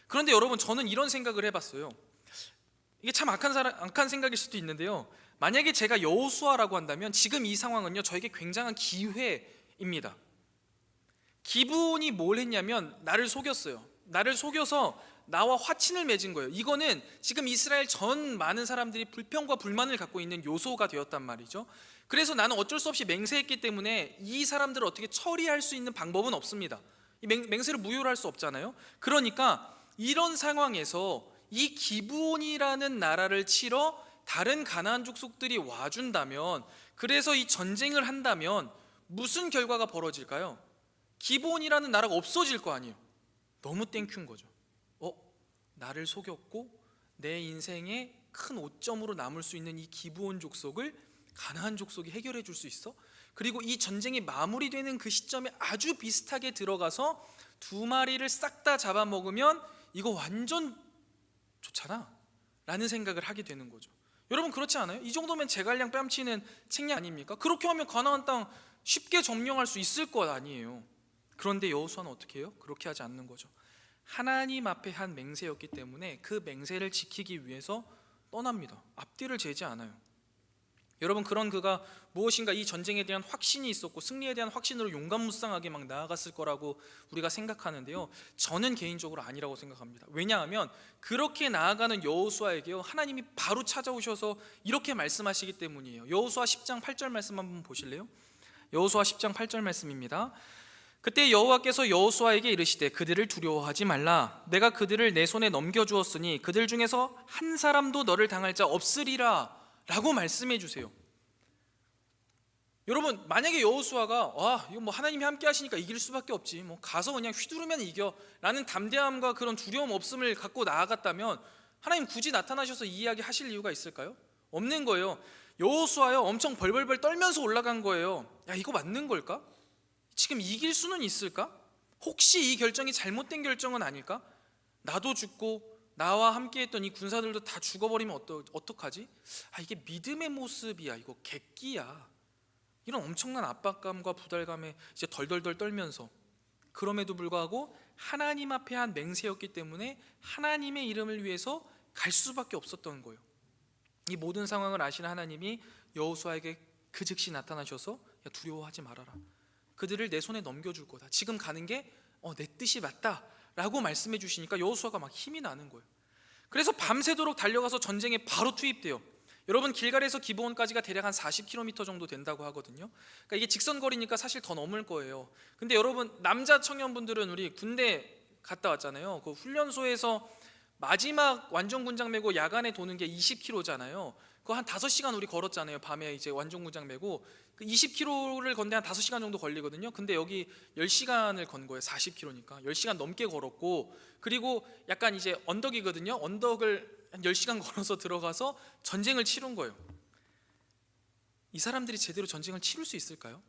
그런데 여러분, 저는 이런 생각을 해봤어요. 이게 참 악한 생각일 수도 있는데요, 만약에 제가 여호수아라고 한다면 지금 이 상황은요, 저에게 굉장한 기회입니다. 기브온이 뭘 했냐면 나를 속였어요. 나를 속여서 나와 화친을 맺은 거예요. 이거는 지금 이스라엘 전 많은 사람들이 불평과 불만을 갖고 있는 요소가 되었단 말이죠. 그래서 나는 어쩔 수 없이 맹세했기 때문에 이 사람들을 어떻게 처리할 수 있는 방법은 없습니다. 이 맹세를 무효로 할 수 없잖아요. 그러니까 이런 상황에서 이 기브온이라는 나라를 치러 다른 가나안 족속들이 와준다면, 그래서 이 전쟁을 한다면 무슨 결과가 벌어질까요? 기브온이라는 나라가 없어질 거 아니에요. 너무 땡큐인 거죠. 나를 속였고 내 인생의 큰 오점으로 남을 수 있는 이 기브온 족속을 가나안 족속이 해결해 줄 수 있어? 그리고 이 전쟁이 마무리되는 그 시점에 아주 비슷하게 들어가서 두 마리를 싹 다 잡아먹으면 이거 완전 좋잖아 라는 생각을 하게 되는 거죠. 여러분, 그렇지 않아요? 이 정도면 제갈량 뺨치는 책략 아닙니까? 그렇게 하면 가나안 땅 쉽게 점령할 수 있을 것 아니에요. 그런데 여호수아는 어떻게 해요? 그렇게 하지 않는 거죠. 하나님 앞에 한 맹세였기 때문에 그 맹세를 지키기 위해서 떠납니다. 앞뒤를 재지 않아요. 여러분, 그런 그가 무엇인가 이 전쟁에 대한 확신이 있었고 승리에 대한 확신으로 용감무쌍하게 막 나아갔을 거라고 우리가 생각하는데요, 저는 개인적으로 아니라고 생각합니다. 왜냐하면 그렇게 나아가는 여호수아에게요, 하나님이 바로 찾아오셔서 이렇게 말씀하시기 때문이에요. 여호수아 10장 8절 말씀 한번 보실래요? 여호수아 10장 8절 말씀입니다. 그때 여호와께서 여호수아에게 이르시되 그들을 두려워하지 말라. 내가 그들을 내 손에 넘겨주었으니 그들 중에서 한 사람도 너를 당할 자 없으리라 라고 말씀해 주세요. 여러분, 만약에 여호수아가 이거 뭐 하나님이 함께 하시니까 이길 수밖에 없지, 뭐 가서 그냥 휘두르면 이겨 라는 담대함과 그런 두려움 없음을 갖고 나아갔다면 하나님 굳이 나타나셔서 이 이야기 하실 이유가 있을까요? 없는 거예요. 여호수아요, 엄청 벌벌벌 떨면서 올라간 거예요. 야, 이거 맞는 걸까? 지금 이길 수는 있을까? 혹시 이 결정이 잘못된 결정은 아닐까? 나도 죽고 나와 함께했던 이 군사들도 다 죽어버리면 어떡하지? 이게 믿음의 모습이야, 이거 객기야, 이런 엄청난 압박감과 부담감에 이제 덜덜덜 떨면서, 그럼에도 불구하고 하나님 앞에 한 맹세였기 때문에 하나님의 이름을 위해서 갈 수밖에 없었던 거예요. 이 모든 상황을 아시는 하나님이 여호수아에게 그 즉시 나타나셔서 야, 두려워하지 말아라. 그들을 내 손에 넘겨줄 거다. 지금 가는 게 내 뜻이 맞다 라고 말씀해 주시니까 여호수아가 막 힘이 나는 거예요. 그래서 밤새도록 달려가서 전쟁에 바로 투입돼요. 여러분, 길갈에서 기브온까지가 대략 한 40km 정도 된다고 하거든요. 그러니까 이게 직선거리니까 사실 더 넘을 거예요. 근데 여러분, 남자 청년분들은 우리 군대 갔다 왔잖아요. 그 훈련소에서 마지막 완전군장 메고 야간에 도는 게 20km잖아요. 그거 한 5시간 우리 걸었잖아요. 밤에 이제 완전군장 메고 그 20km를 걷는데 한 5시간 정도 걸리거든요. 근데 여기 10시간을 건 거예요. 40km니까 10시간 넘게 걸었고, 그리고 약간 이제 언덕이거든요. 언덕을 한 10시간 걸어서 들어가서 전쟁을 치른 거예요. 이 사람들이 제대로 전쟁을 치를 수 있을까요?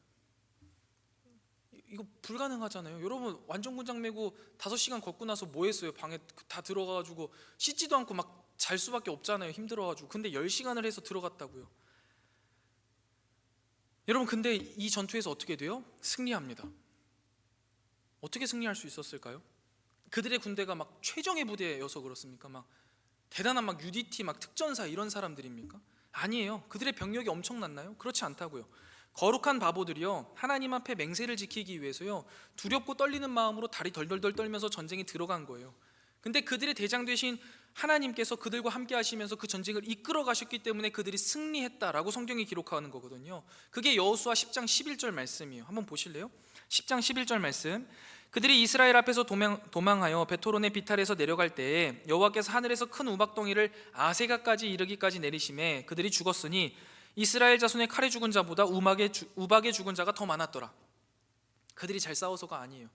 이거 불가능하잖아요. 여러분, 완전군장 메고 5시간 걷고 나서 뭐 했어요? 방에 다 들어가가지고 씻지도 않고 막 잘 수밖에 없잖아요. 힘들어가지고. 근데 10시간을 해서 들어갔다고요. 여러분, 근데 이 전투에서 어떻게 돼요? 승리합니다. 어떻게 승리할 수 있었을까요? 그들의 군대가 막 최정예 부대여서 그렇습니까? 막 대단한 막 UDT 막 특전사 이런 사람들입니까? 아니에요. 그들의 병력이 엄청났나요? 그렇지 않다고요. 거룩한 바보들이요, 하나님 앞에 맹세를 지키기 위해서요, 두렵고 떨리는 마음으로 다리 덜덜덜 떨면서 전쟁에 들어간 거예요. 근데 그들의 대장 되신 하나님께서 그들과 함께 하시면서 그 전쟁을 이끌어 가셨기 때문에 그들이 승리했다라고 성경이 기록하는 거거든요. 그게 여호수아 10장 11절 말씀이에요. 한번 보실래요? 10장 11절 말씀. 그들이 이스라엘 앞에서 도망하여 베토론의 비탈에서 내려갈 때에 여호와께서 하늘에서 큰 우박덩이를 아세가까지 이르기까지 내리심에 그들이 죽었으니 이스라엘 자손의 칼에 죽은 자보다 우박에 죽은 자가 더 많았더라. 그들이 잘 싸워서가 아니에요.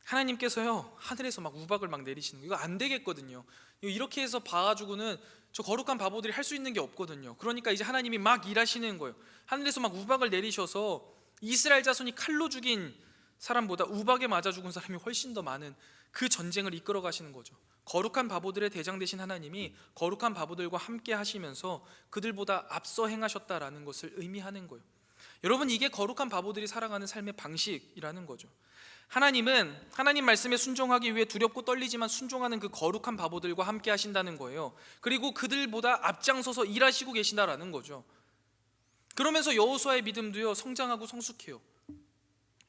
하나님께서요, 하늘에서 막 우박을 막 내리시는 거, 이거 안 되겠거든요. 이렇게 해서 봐가지고는 저 거룩한 바보들이 할 수 있는 게 없거든요. 그러니까 이제 하나님이 막 일하시는 거예요. 하늘에서 막 우박을 내리셔서 이스라엘 자손이 칼로 죽인 사람보다 우박에 맞아 죽은 사람이 훨씬 더 많은 그 전쟁을 이끌어 가시는 거죠. 거룩한 바보들의 대장 되신 하나님이 거룩한 바보들과 함께 하시면서 그들보다 앞서 행하셨다라는 것을 의미하는 거예요. 여러분, 이게 거룩한 바보들이 살아가는 삶의 방식이라는 거죠. 하나님은 하나님 말씀에 순종하기 위해 두렵고 떨리지만 순종하는 그 거룩한 바보들과 함께 하신다는 거예요. 그리고 그들보다 앞장서서 일하시고 계신다라는 거죠. 그러면서 여호수아의 믿음도요, 성장하고 성숙해요.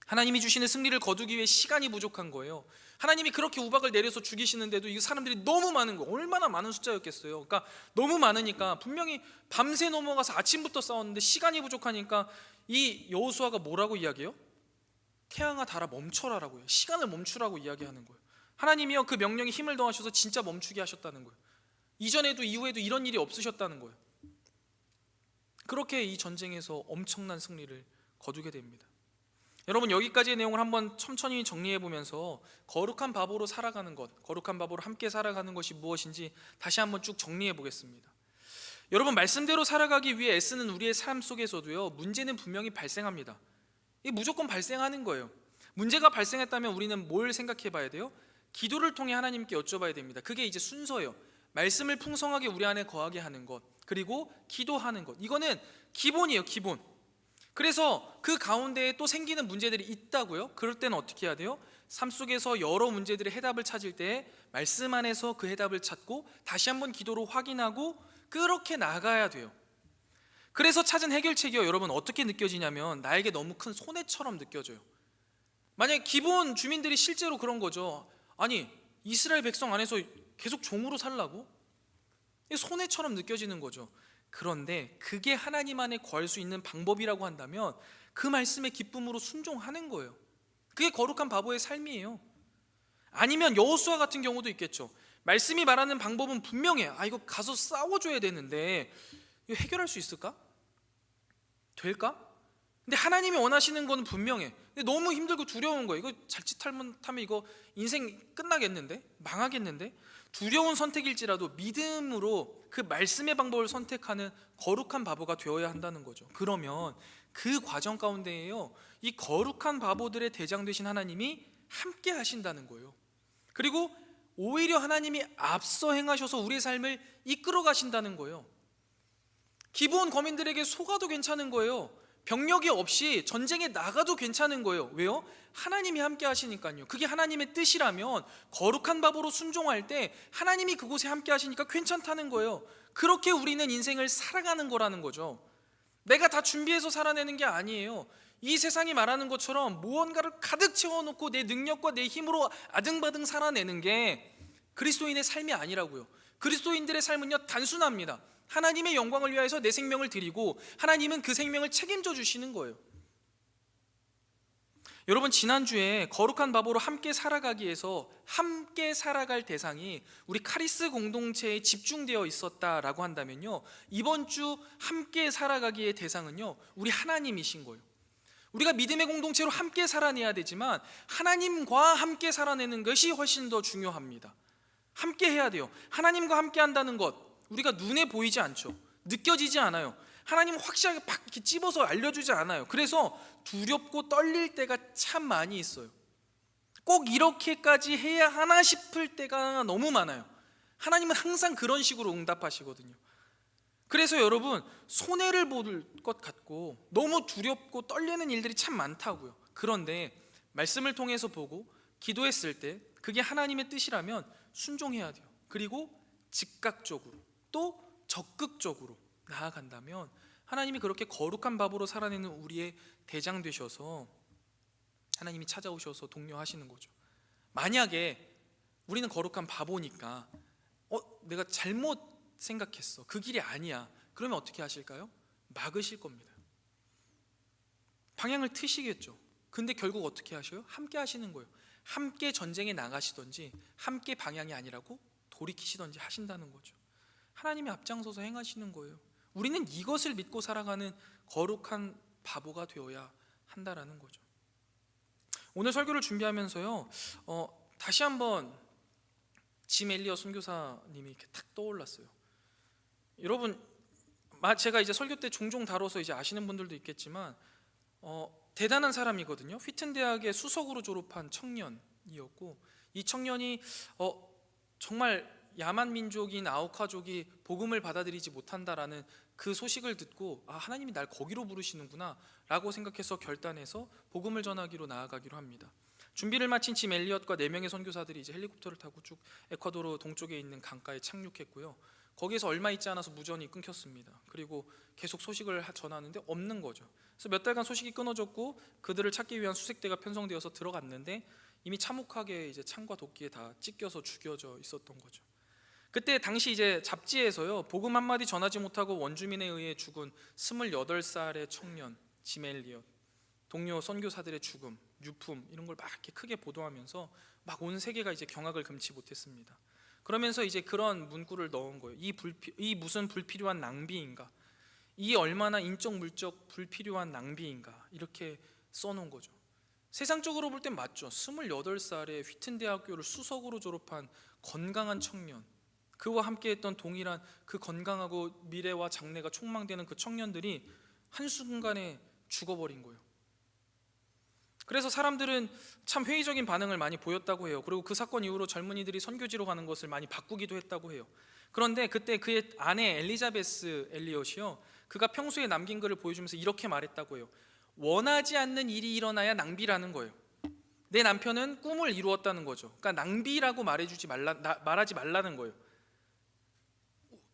하나님이 주시는 승리를 거두기 위해 시간이 부족한 거예요. 하나님이 그렇게 우박을 내려서 죽이시는데도 이 사람들이 너무 많은 거예요. 얼마나 많은 숫자였겠어요. 그러니까 너무 많으니까 분명히 밤새 넘어가서 아침부터 싸웠는데 시간이 부족하니까 이 여호수아가 뭐라고 이야기해요? 태양아 달아 멈춰라라고요. 시간을 멈추라고 이야기하는 거예요. 하나님이요, 그 명령에 힘을 더하셔서 진짜 멈추게 하셨다는 거예요. 이전에도 이후에도 이런 일이 없으셨다는 거예요. 그렇게 이 전쟁에서 엄청난 승리를 거두게 됩니다. 여러분, 여기까지의 내용을 한번 천천히 정리해 보면서 거룩한 바보로 살아가는 것, 거룩한 바보로 함께 살아가는 것이 무엇인지 다시 한번 쭉 정리해 보겠습니다. 여러분, 말씀대로 살아가기 위해 애쓰는 우리의 삶 속에서도요, 문제는 분명히 발생합니다. 이게 무조건 발생하는 거예요. 문제가 발생했다면 우리는 뭘 생각해 봐야 돼요? 기도를 통해 하나님께 여쭤봐야 됩니다. 그게 이제 순서예요. 말씀을 풍성하게 우리 안에 거하게 하는 것, 그리고 기도하는 것. 이거는 기본이에요, 기본. 그래서 그 가운데에 또 생기는 문제들이 있다고요? 그럴 때는 어떻게 해야 돼요? 삶 속에서 여러 문제들의 해답을 찾을 때 말씀 안에서 그 해답을 찾고 다시 한번 기도로 확인하고 그렇게 나가야 돼요. 그래서 찾은 해결책이요, 여러분, 어떻게 느껴지냐면 나에게 너무 큰 손해처럼 느껴져요. 만약에 기본 주민들이 실제로 그런 거죠. 아니, 이스라엘 백성 안에서 계속 종으로 살라고? 손해처럼 느껴지는 거죠. 그런데 그게 하나님 안에 거할 수 있는 방법이라고 한다면 그 말씀의 기쁨으로 순종하는 거예요. 그게 거룩한 바보의 삶이에요. 아니면 여호수아 같은 경우도 있겠죠. 말씀이 말하는 방법은 분명해. 이거 가서 싸워줘야 되는데 이거 해결할 수 있을까? 될까? 근데 하나님이 원하시는 건 분명해. 근데 너무 힘들고 두려운 거예요. 이거 자칫하면 이거 인생 끝나겠는데? 망하겠는데? 두려운 선택일지라도 믿음으로 그 말씀의 방법을 선택하는 거룩한 바보가 되어야 한다는 거죠. 그러면 그 과정 가운데에요, 이 거룩한 바보들의 대장 되신 하나님이 함께 하신다는 거예요. 그리고 오히려 하나님이 앞서 행하셔서 우리의 삶을 이끌어 가신다는 거예요. 기브온 거민들에게 속아도 괜찮은 거예요. 병력이 없이 전쟁에 나가도 괜찮은 거예요. 왜요? 하나님이 함께 하시니까요. 그게 하나님의 뜻이라면 거룩한 밥으로 순종할 때 하나님이 그곳에 함께 하시니까 괜찮다는 거예요. 그렇게 우리는 인생을 살아가는 거라는 거죠. 내가 다 준비해서 살아내는 게 아니에요. 이 세상이 말하는 것처럼 무언가를 가득 채워놓고 내 능력과 내 힘으로 아등바등 살아내는 게 그리스도인의 삶이 아니라고요. 그리스도인들의 삶은요, 단순합니다. 하나님의 영광을 위하여서 내 생명을 드리고 하나님은 그 생명을 책임져 주시는 거예요. 여러분, 지난주에 거룩한 밥으로 함께 살아가기 위해서 함께 살아갈 대상이 우리 카리스 공동체에 집중되어 있었다라고 한다면요, 이번 주 함께 살아가기의 대상은요, 우리 하나님이신 거예요. 우리가 믿음의 공동체로 함께 살아내야 되지만 하나님과 함께 살아내는 것이 훨씬 더 중요합니다. 함께 해야 돼요. 하나님과 함께 한다는 것, 우리가 눈에 보이지 않죠. 느껴지지 않아요. 하나님은 확실하게 팍 이렇게 찝어서 알려주지 않아요. 그래서 두렵고 떨릴 때가 참 많이 있어요. 꼭 이렇게까지 해야 하나 싶을 때가 너무 많아요. 하나님은 항상 그런 식으로 응답하시거든요. 그래서 여러분, 손해를 볼 것 같고 너무 두렵고 떨리는 일들이 참 많다고요. 그런데 말씀을 통해서 보고 기도했을 때 그게 하나님의 뜻이라면 순종해야 돼요. 그리고 즉각적으로 또 적극적으로 나아간다면 하나님이 그렇게 거룩한 밥으로 살아내는 우리의 대장 되셔서 하나님이 찾아오셔서 독려하시는 거죠. 만약에 우리는 거룩한 바보니까 내가 잘못 생각했어, 그 길이 아니야, 그러면 어떻게 하실까요? 막으실 겁니다. 방향을 트시겠죠. 근데 결국 어떻게 하셔요? 함께 하시는 거예요. 함께 전쟁에 나가시든지 함께 방향이 아니라고 돌이키시든지 하신다는 거죠. 하나님이 앞장서서 행하시는 거예요. 우리는 이것을 믿고 살아가는 거룩한 바보가 되어야 한다라는 거죠. 오늘 설교를 준비하면서요, 다시 한번 짐 엘리엇 선교사님이 이렇게 탁 떠올랐어요. 여러분, 제가 이제 설교 때 종종 다뤄서 이제 아시는 분들도 있겠지만 대단한 사람이거든요. 휘튼 대학의 수석으로 졸업한 청년이었고, 이 청년이 정말 야만 민족인 아우카족이 복음을 받아들이지 못한다라는 그 소식을 듣고 하나님이 날 거기로 부르시는구나 라고 생각해서 결단해서 복음을 전하기로 나아가기로 합니다. 준비를 마친 짐 엘리엇과 4명의 선교사들이 이제 헬리콥터를 타고 쭉 에콰도르 동쪽에 있는 강가에 착륙했고요. 거기에서 얼마 있지 않아서 무전이 끊겼습니다. 그리고 계속 소식을 전하는데 없는 거죠. 그래서 몇 달간 소식이 끊어졌고 그들을 찾기 위한 수색대가 편성되어서 들어갔는데 이미 참혹하게 이제 창과 도끼에 다 찢겨서 죽여져 있었던 거죠. 그때 당시 이제 잡지에서요, 복음 한마디 전하지 못하고 원주민에 의해 죽은 28살의 청년 짐 엘리엇, 동료 선교사들의 죽음, 유품 이런 걸 막 이렇게 크게 보도하면서 막 온 세계가 이제 경악을 금치 못했습니다. 그러면서 이제 그런 문구를 넣은 거예요. 이 무슨 불필요한 낭비인가? 이 얼마나 인적 물적 불필요한 낭비인가? 이렇게 써놓은 거죠. 세상적으로 볼 땐 맞죠. 28살에 휘튼 대학교를 수석으로 졸업한 건강한 청년, 그와 함께했던 동일한 그 건강하고 미래와 장래가 촉망되는 그 청년들이 한순간에 죽어버린 거예요. 그래서 사람들은 참 회의적인 반응을 많이 보였다고 해요. 그리고 그 사건 이후로 젊은이들이 선교지로 가는 것을 많이 바꾸기도 했다고 해요. 그런데 그때 그의 아내 엘리자베스 엘리엇이요, 그가 평소에 남긴 글을 보여주면서 이렇게 말했다고 해요. 원하지 않는 일이 일어나야 낭비라는 거예요. 내 남편은 꿈을 이루었다는 거죠. 그러니까 낭비라고 말하지 말라는 거예요.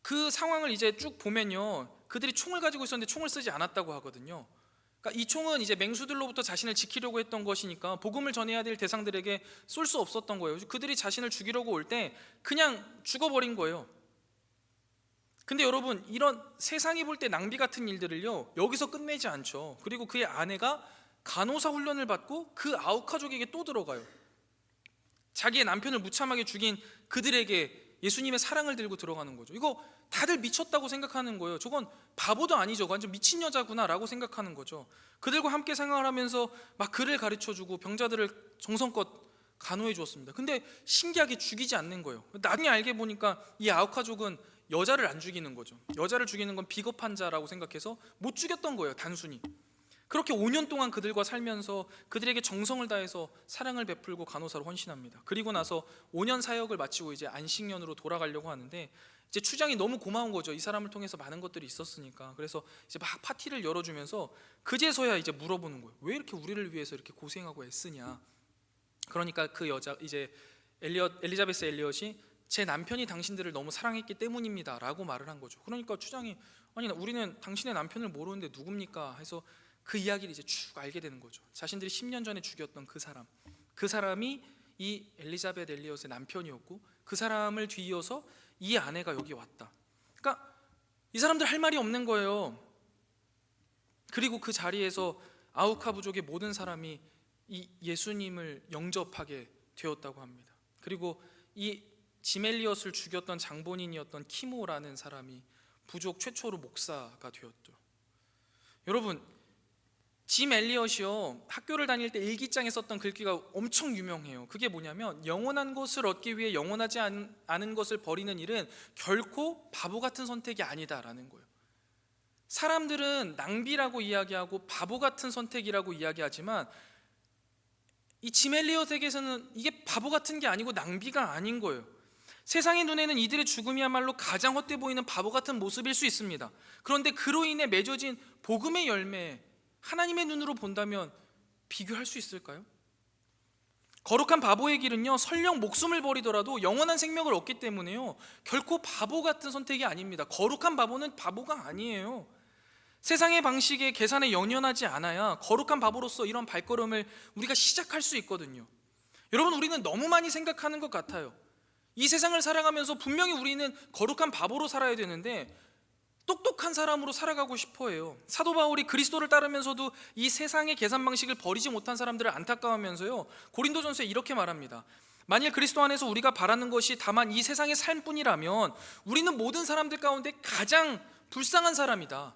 그 상황을 이제 쭉 보면요, 그들이 총을 가지고 있었는데 총을 쓰지 않았다고 하거든요. 그러니까 이 총은 이제 맹수들로부터 자신을 지키려고 했던 것이니까 복음을 전해야 될 대상들에게 쏠 수 없었던 거예요. 그들이 자신을 죽이려고 올 때 그냥 죽어버린 거예요. 근데 여러분, 이런 세상이 볼 때 낭비 같은 일들을요, 여기서 끝내지 않죠. 그리고 그의 아내가 간호사 훈련을 받고 그 아우카족에게 또 들어가요. 자기의 남편을 무참하게 죽인 그들에게 예수님의 사랑을 들고 들어가는 거죠. 이거 다들 미쳤다고 생각하는 거예요. 저건 바보도 아니죠, 완전 미친 여자구나 라고 생각하는 거죠. 그들과 함께 생활을 하면서 막 글을 가르쳐주고 병자들을 정성껏 간호해 주었습니다. 근데 신기하게 죽이지 않는 거예요. 나중에 알게 보니까 이 아우카족은 여자를 안 죽이는 거죠. 여자를 죽이는 건 비겁한 자라고 생각해서 못 죽였던 거예요, 단순히. 그렇게 5년 동안 그들과 살면서 그들에게 정성을 다해서 사랑을 베풀고 간호사로 헌신합니다. 그리고 나서 5년 사역을 마치고 이제 안식년으로 돌아가려고 하는데 이제 추장이 너무 고마운 거죠. 이 사람을 통해서 많은 것들이 있었으니까. 그래서 이제 막 파티를 열어주면서 그제서야 이제 물어보는 거예요. 왜 이렇게 우리를 위해서 이렇게 고생하고 애쓰냐. 그러니까 그 여자 이제 엘리자베스 엘리엇이 제 남편이 당신들을 너무 사랑했기 때문입니다 라고 말을 한 거죠. 그러니까 추장이 아니 우리는 당신의 남편을 모르는데 누굽니까 해서 그 이야기를 이제 쭉 알게 되는 거죠. 자신들이 10년 전에 죽였던 그 사람이 이 엘리자베스 엘리엇의 남편이었고 그 사람을 뒤이어서 이 아내가 여기 왔다. 그러니까 이 사람들 할 말이 없는 거예요. 그리고 그 자리에서 아우카 부족의 모든 사람이 이 예수님을 영접하게 되었다고 합니다. 그리고 이 짐 엘리엇을 죽였던 장본인이었던 키모라는 사람이 부족 최초로 목사가 되었죠. 여러분, 짐 엘리엇이요 학교를 다닐 때 일기장에 썼던 글귀가 엄청 유명해요. 그게 뭐냐면 영원한 것을 얻기 위해 영원하지 않은 것을 버리는 일은 결코 바보 같은 선택이 아니다라는 거예요. 사람들은 낭비라고 이야기하고 바보 같은 선택이라고 이야기하지만 이 짐 엘리엇에게서는 이게 바보 같은 게 아니고 낭비가 아닌 거예요. 세상의 눈에는 이들의 죽음이야말로 가장 헛돼 보이는 바보 같은 모습일 수 있습니다. 그런데 그로 인해 맺어진 복음의 열매, 하나님의 눈으로 본다면 비교할 수 있을까요? 거룩한 바보의 길은요 설령 목숨을 버리더라도 영원한 생명을 얻기 때문에요 결코 바보 같은 선택이 아닙니다. 거룩한 바보는 바보가 아니에요. 세상의 방식에 계산에 연연하지 않아야 거룩한 바보로서 이런 발걸음을 우리가 시작할 수 있거든요. 여러분, 우리는 너무 많이 생각하는 것 같아요. 이 세상을 살아가면서 분명히 우리는 거룩한 바보로 살아야 되는데 똑똑한 사람으로 살아가고 싶어 해요. 사도 바울이 그리스도를 따르면서도 이 세상의 계산 방식을 버리지 못한 사람들을 안타까워하면서요 고린도전서에 이렇게 말합니다. 만일 그리스도 안에서 우리가 바라는 것이 다만 이 세상의 삶뿐이라면 우리는 모든 사람들 가운데 가장 불쌍한 사람이다.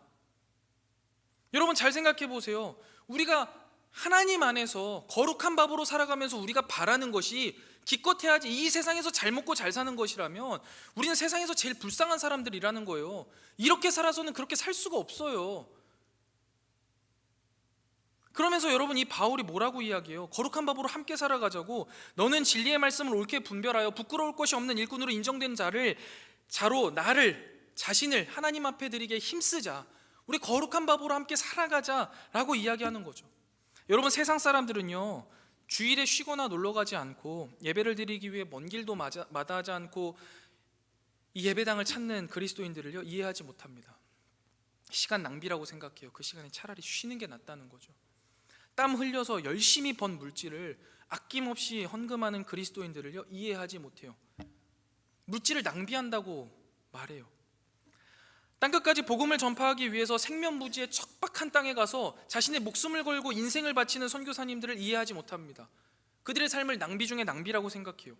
여러분, 잘 생각해 보세요. 우리가 하나님 안에서 거룩한 바보로 살아가면서 우리가 바라는 것이 기껏해야지 이 세상에서 잘 먹고 잘 사는 것이라면 우리는 세상에서 제일 불쌍한 사람들이라는 거예요. 이렇게 살아서는 그렇게 살 수가 없어요. 그러면서 여러분, 이 바울이 뭐라고 이야기해요? 거룩한 바보로 함께 살아가자고. 너는 진리의 말씀을 옳게 분별하여 부끄러울 것이 없는 일꾼으로 인정된 자로 나를 자신을 하나님 앞에 드리게 힘쓰자. 우리 거룩한 바보로 함께 살아가자라고 이야기하는 거죠. 여러분, 세상 사람들은요 주일에 쉬거나 놀러가지 않고 예배를 드리기 위해 먼 길도 마다하지 않고 이 예배당을 찾는 그리스도인들을요 이해하지 못합니다. 시간 낭비라고 생각해요. 그 시간에 차라리 쉬는 게 낫다는 거죠. 땀 흘려서 열심히 번 물질을 아낌없이 헌금하는 그리스도인들을요 이해하지 못해요. 물질을 낭비한다고 말해요. 땅끝까지 복음을 전파하기 위해서 생면부지의 척박한 땅에 가서 자신의 목숨을 걸고 인생을 바치는 선교사님들을 이해하지 못합니다. 그들의 삶을 낭비 중에 낭비라고 생각해요.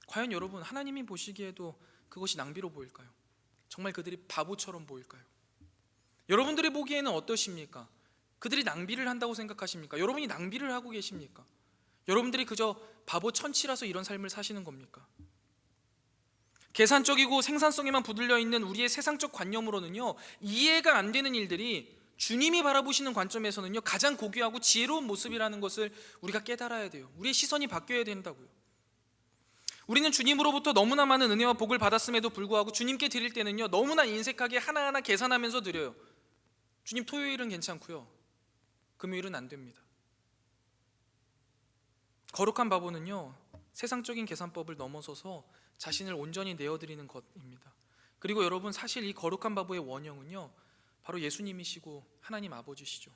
과연 여러분, 하나님이 보시기에도 그것이 낭비로 보일까요? 정말 그들이 바보처럼 보일까요? 여러분들이 보기에는 어떠십니까? 그들이 낭비를 한다고 생각하십니까? 여러분이 낭비를 하고 계십니까? 여러분들이 그저 바보 천치라서 이런 삶을 사시는 겁니까? 계산적이고 생산성에만 부들려 있는 우리의 세상적 관념으로는요 이해가 안 되는 일들이 주님이 바라보시는 관점에서는요 가장 고귀하고 지혜로운 모습이라는 것을 우리가 깨달아야 돼요. 우리의 시선이 바뀌어야 된다고요. 우리는 주님으로부터 너무나 많은 은혜와 복을 받았음에도 불구하고 주님께 드릴 때는요 너무나 인색하게 하나하나 계산하면서 드려요. 주님, 토요일은 괜찮고요 금요일은 안 됩니다. 거룩한 바보는요 세상적인 계산법을 넘어서서 자신을 온전히 내어드리는 것입니다. 그리고 여러분, 사실 이 거룩한 바보의 원형은요 바로 예수님이시고 하나님 아버지시죠.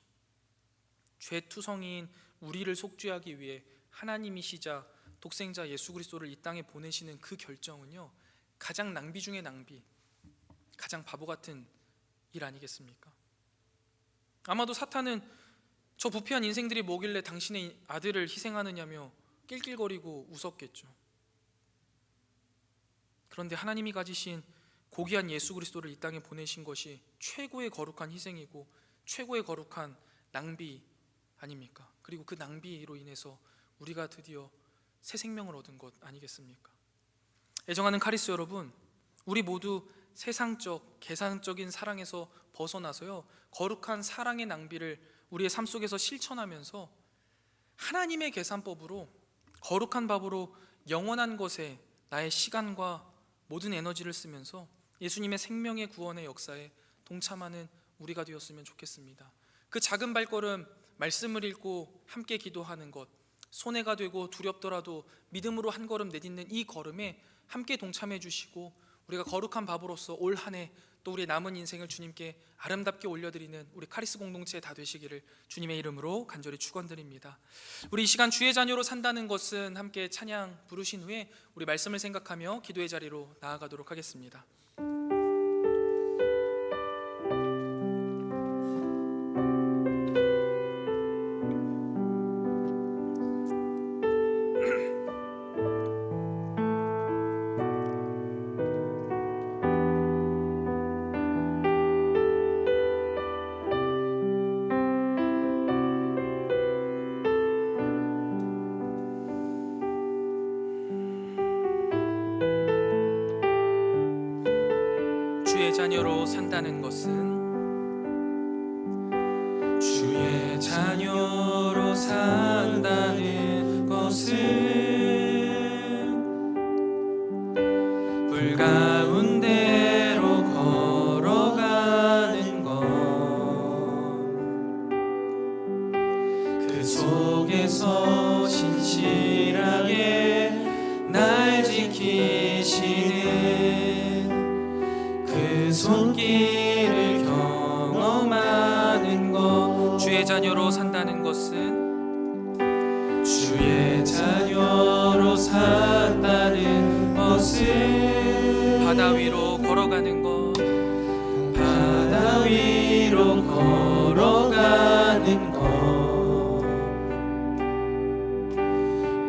죄투성이인 우리를 속죄하기 위해 하나님이시자 독생자 예수 그리스도를 이 땅에 보내시는 그 결정은요 가장 낭비 중의 낭비, 가장 바보 같은 일 아니겠습니까? 아마도 사탄은 저 부패한 인생들이 뭐길래 당신의 아들을 희생하느냐며 낄낄거리고 웃었겠죠. 그런데 하나님이 가지신 고귀한 예수 그리스도를 이 땅에 보내신 것이 최고의 거룩한 희생이고 최고의 거룩한 낭비 아닙니까? 그리고 그 낭비로 인해서 우리가 드디어 새 생명을 얻은 것 아니겠습니까? 애정하는 카리스 여러분, 우리 모두 세상적, 계산적인 사랑에서 벗어나서요 거룩한 사랑의 낭비를 우리의 삶 속에서 실천하면서 하나님의 계산법으로 거룩한 밥으로 영원한 것에 나의 시간과 모든 에너지를 쓰면서 예수님의 생명의 구원의 역사에 동참하는 우리가 되었으면 좋겠습니다. 그 작은 발걸음, 말씀을 읽고 함께 기도하는 것, 손해가 되고 두렵더라도 믿음으로 한 걸음 내딛는 이 걸음에 함께 동참해 주시고 우리가 거룩한 바보로서 올 한 해 또 우리의 남은 인생을 주님께 아름답게 올려드리는 우리 카리스 공동체 다 되시기를 주님의 이름으로 간절히 축원드립니다. 우리 이 시간 주의 자녀로 산다는 것은 함께 찬양 부르신 후에 우리 말씀을 생각하며 기도의 자리로 나아가도록 하겠습니다. 주의 자녀로 산다는 것은 주의 자녀로 산다는 것은 불 가운데로 걸어가는 것, 그 속에서 신실하게 날 지키시는 그 손길을 경험하는 것. 주의 자녀로 산다는 것은 주의 자녀로 산다는 것은 바다 위로 걸어가는 것, 바다 위로 걸어가는 것,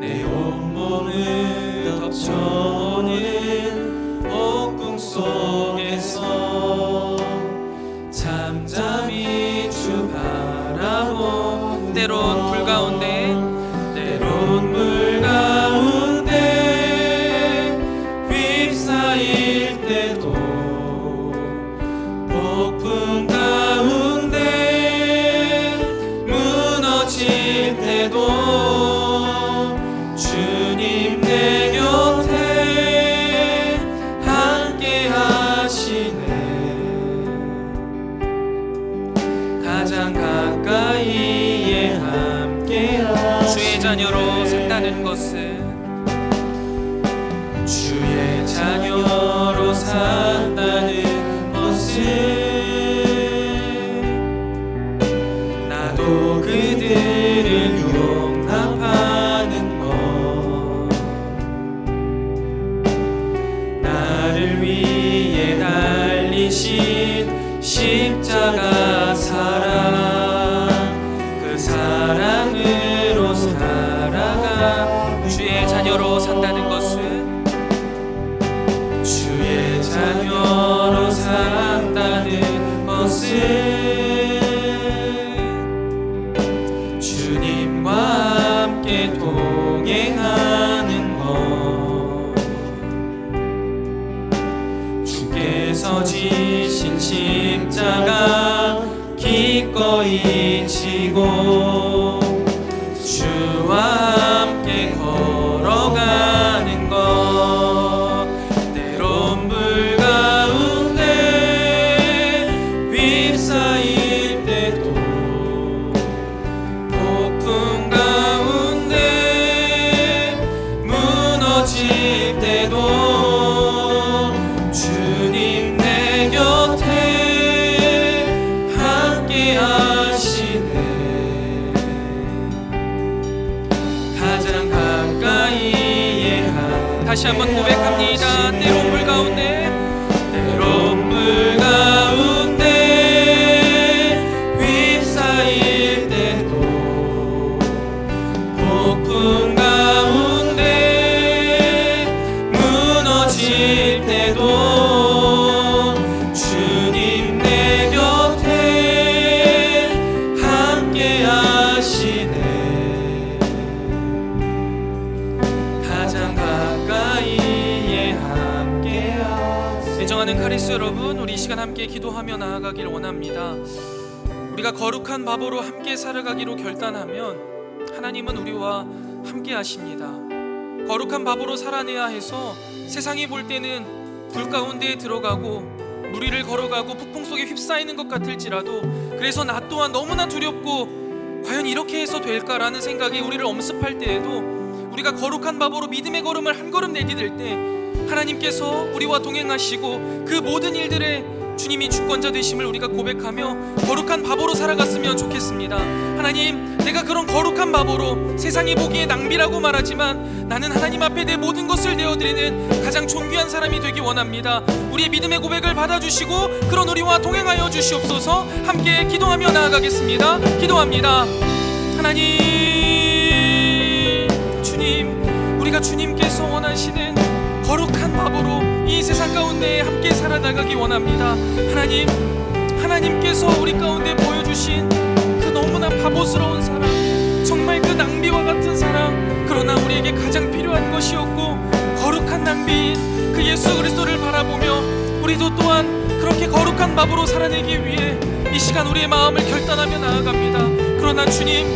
내 온몸을 덮쳐오는 폭풍 속에서 잠잠히 주 바라보. 때론 불 가운데, 때론 물 가운데 휩싸일 때도, 폭풍 가운데 무너질 때도 주님 내 곁에 함께 하시네. 가장 가까이에 함께 하시네. 주의 자녀로 산다는 것은 주의 자녀로 산다는 것은 나도 그들을 용납하는 것, 나를 위해 달리신 십자가 사랑, 그 사랑으로 살아가. 주의 자녀로 산다는 것은 주의 자녀로 산다는 것은 주님과 함께 동행하는 것, 주께서 지신 십자가 기꺼이 지고 주와 함께 걸어가는 것, 때론 불 가운데 휩싸일 때도, 폭풍 가운데 무너질 때도 주님 내 곁에 함께 하시네. 가장 가까이에 다시 한번 고백합니다. 때론 불 가운데, 때론 불 가운데 휩싸일 때도, 폭풍 가운데 무너질 때도 주님 내 곁에 함께 하시네. 가장 가까이에 함께 하시네. 애정하는 카리스 여러분, 우리 이 시간 함께 기도하며 나아가길 원합니다. 우리가 거룩한 바보로 함께 살아가기로 결단하면 하나님은 우리와 함께 하십니다. 거룩한 바보로 살아내야 해서 세상이 볼 때는 불 가운데에 들어가고 무리를 걸어가고 폭풍 속에 휩싸이는 것 같을지라도, 그래서 나 또한 너무나 두렵고 과연 이렇게 해서 될까라는 생각이 우리를 엄습할 때에도 우리가 거룩한 바보로 믿음의 걸음을 한 걸음 내디딜 때 하나님께서 우리와 동행하시고 그 모든 일들에 주님이 주권자 되심을 우리가 고백하며 거룩한 바보로 살아갔으면 좋겠습니다. 하나님, 내가 그런 거룩한 바보로 세상이 보기에 낭비라고 말하지만 나는 하나님 앞에 내 모든 것을 내어드리는 가장 존귀한 사람이 되기 원합니다. 우리의 믿음의 고백을 받아주시고 그런 우리와 동행하여 주시옵소서. 함께 기도하며 나아가겠습니다. 기도합니다. 하나님, 주님, 우리가 주님께서 원하시는 거룩한 바보로 이 세상 가운데 함께 살아나가기 원합니다. 하나님, 하나님께서 우리 가운데 보여주신 그 너무나 바보스러운 사랑, 정말 그 낭비와 같은 사랑, 그러나 우리에게 가장 필요한 것이었고 거룩한 낭비인 그 예수 그리스도를 바라보며 우리도 또한 그렇게 거룩한 바보로 살아내기 위해 이 시간 우리의 마음을 결단하며 나아갑니다. 그러나 주님,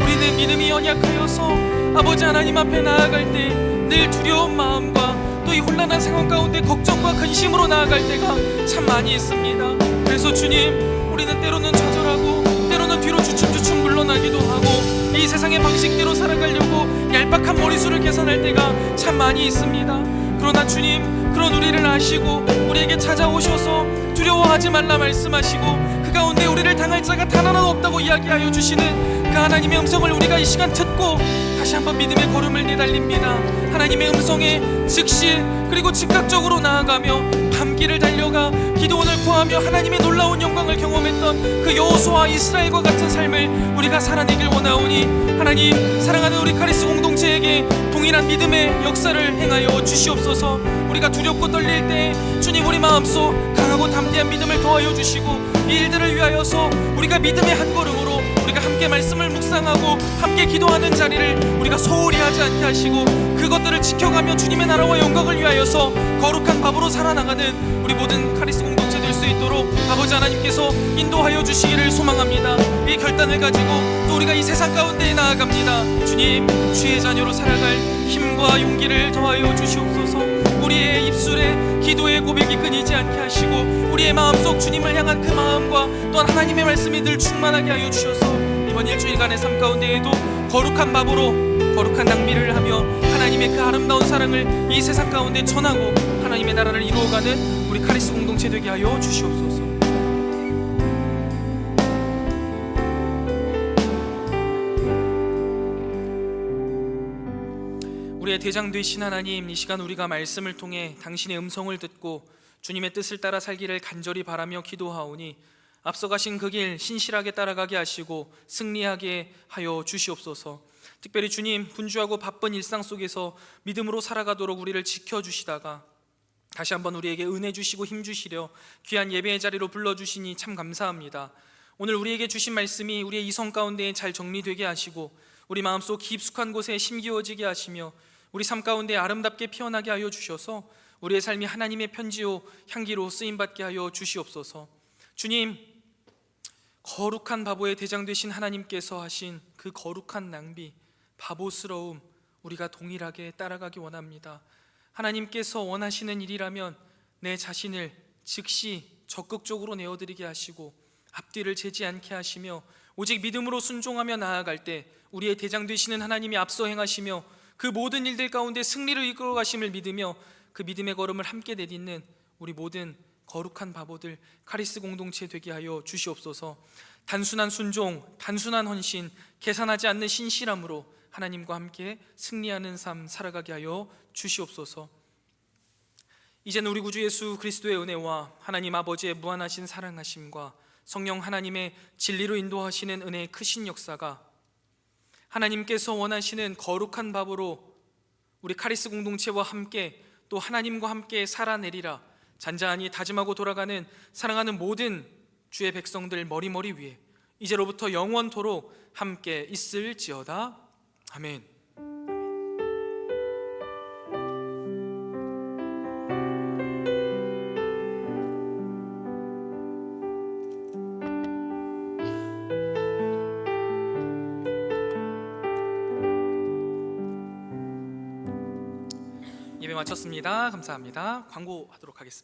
우리는 믿음이 연약하여서 아버지 하나님 앞에 나아갈 때 늘 두려운 마음과 또 이 혼란한 상황 가운데 걱정과 근심으로 나아갈 때가 참 많이 있습니다. 그래서 주님, 우리는 때로는 좌절하고 때로는 뒤로 주춤주춤 물러나기도 하고 이 세상의 방식대로 살아가려고 얄팍한 머리수를 계산할 때가 참 많이 있습니다. 그러나 주님, 그런 우리를 아시고 우리에게 찾아오셔서 두려워하지 말라 말씀하시고 그 가운데 우리를 당할 자가 단 하나도 없다고 이야기하여 주시는 그 하나님의 음성을 우리가 이 시간 듣고 다시 한번 믿음의 걸음을 내달립니다. 하나님의 음성에 즉시 그리고 즉각적으로 나아가며 밤길을 달려가 기도원을 구하며 하나님의 놀라운 영광을 경험했던 그 여호수아와 이스라엘과 같은 삶을 우리가 살아내길 원하오니 하나님, 사랑하는 우리 카리스 공동체에게 동일한 믿음의 역사를 행하여 주시옵소서. 우리가 두렵고 떨릴 때 주님, 우리 마음속 강하고 담대한 믿음을 더하여 주시고 이 일들을 위하여서 우리가 믿음의 한 걸음으로 우리가 함께 말씀을 묵상하고 함께 기도하는 자리를 우리가 소홀히 하지 않게 하시고 그것들을 지켜가며 주님의 나라와 영광을 위하여서 거룩한 바보로 살아나가는 우리 모든 카리스 공동체 될 수 있도록 아버지 하나님께서 인도하여 주시기를 소망합니다. 이 결단을 가지고 또 우리가 이 세상 가운데에 나아갑니다. 주님, 주의 자녀로 살아갈 힘과 용기를 더하여 주시옵소서. 우리의 입술에 기도의 고백이 끊이지 않게 하시고 우리의 마음속 주님을 향한 그 마음과 또한 하나님의 말씀이 늘 충만하게 하여 주셔서 이번 일주일간의 삶 가운데에도 거룩한 바보로 거룩한 낭비를 하며 하나님의 그 아름다운 사랑을 이 세상 가운데 전하고 하나님의 나라를 이루어가는 우리 카리스 공동체 되게 하여 주시옵소서. 우리의 대장 되신 하나님, 이 시간 우리가 말씀을 통해 당신의 음성을 듣고 주님의 뜻을 따라 살기를 간절히 바라며 기도하오니 앞서가신 그 길 신실하게 따라가게 하시고 승리하게 하여 주시옵소서. 특별히 주님, 분주하고 바쁜 일상 속에서 믿음으로 살아가도록 우리를 지켜주시다가 다시 한번 우리에게 은혜 주시고 힘 주시려 귀한 예배의 자리로 불러주시니 참 감사합니다. 오늘 우리에게 주신 말씀이 우리의 이성 가운데 잘 정리되게 하시고 우리 마음속 깊숙한 곳에 심기워지게 하시며 우리 삶 가운데 아름답게 피어나게 하여 주셔서 우리의 삶이 하나님의 편지요 향기로 쓰임받게 하여 주시옵소서. 주님, 거룩한 바보의 대장 되신 하나님께서 하신 그 거룩한 낭비, 바보스러움 우리가 동일하게 따라가기 원합니다. 하나님께서 원하시는 일이라면 내 자신을 즉시 적극적으로 내어드리게 하시고 앞뒤를 재지 않게 하시며 오직 믿음으로 순종하며 나아갈 때 우리의 대장 되시는 하나님이 앞서 행하시며 그 모든 일들 가운데 승리를 이끌어 가심을 믿으며 그 믿음의 걸음을 함께 내딛는 우리 모든 거룩한 바보들 카리스 공동체 되게 하여 주시옵소서. 단순한 순종, 단순한 헌신, 계산하지 않는 신실함으로 하나님과 함께 승리하는 삶 살아가게 하여 주시옵소서. 이제는 우리 구주 예수 그리스도의 은혜와 하나님 아버지의 무한하신 사랑하심과 성령 하나님의 진리로 인도하시는 은혜의 크신 역사가 하나님께서 원하시는 거룩한 바보로 우리 카리스 공동체와 함께 또 하나님과 함께 살아내리라 잔잔히 다짐하고 돌아가는 사랑하는 모든 주의 백성들 머리머리 위에 이제로부터 영원토록 함께 있을지어다. 아멘. 마쳤습니다. 감사합니다. 광고하도록 하겠습니다.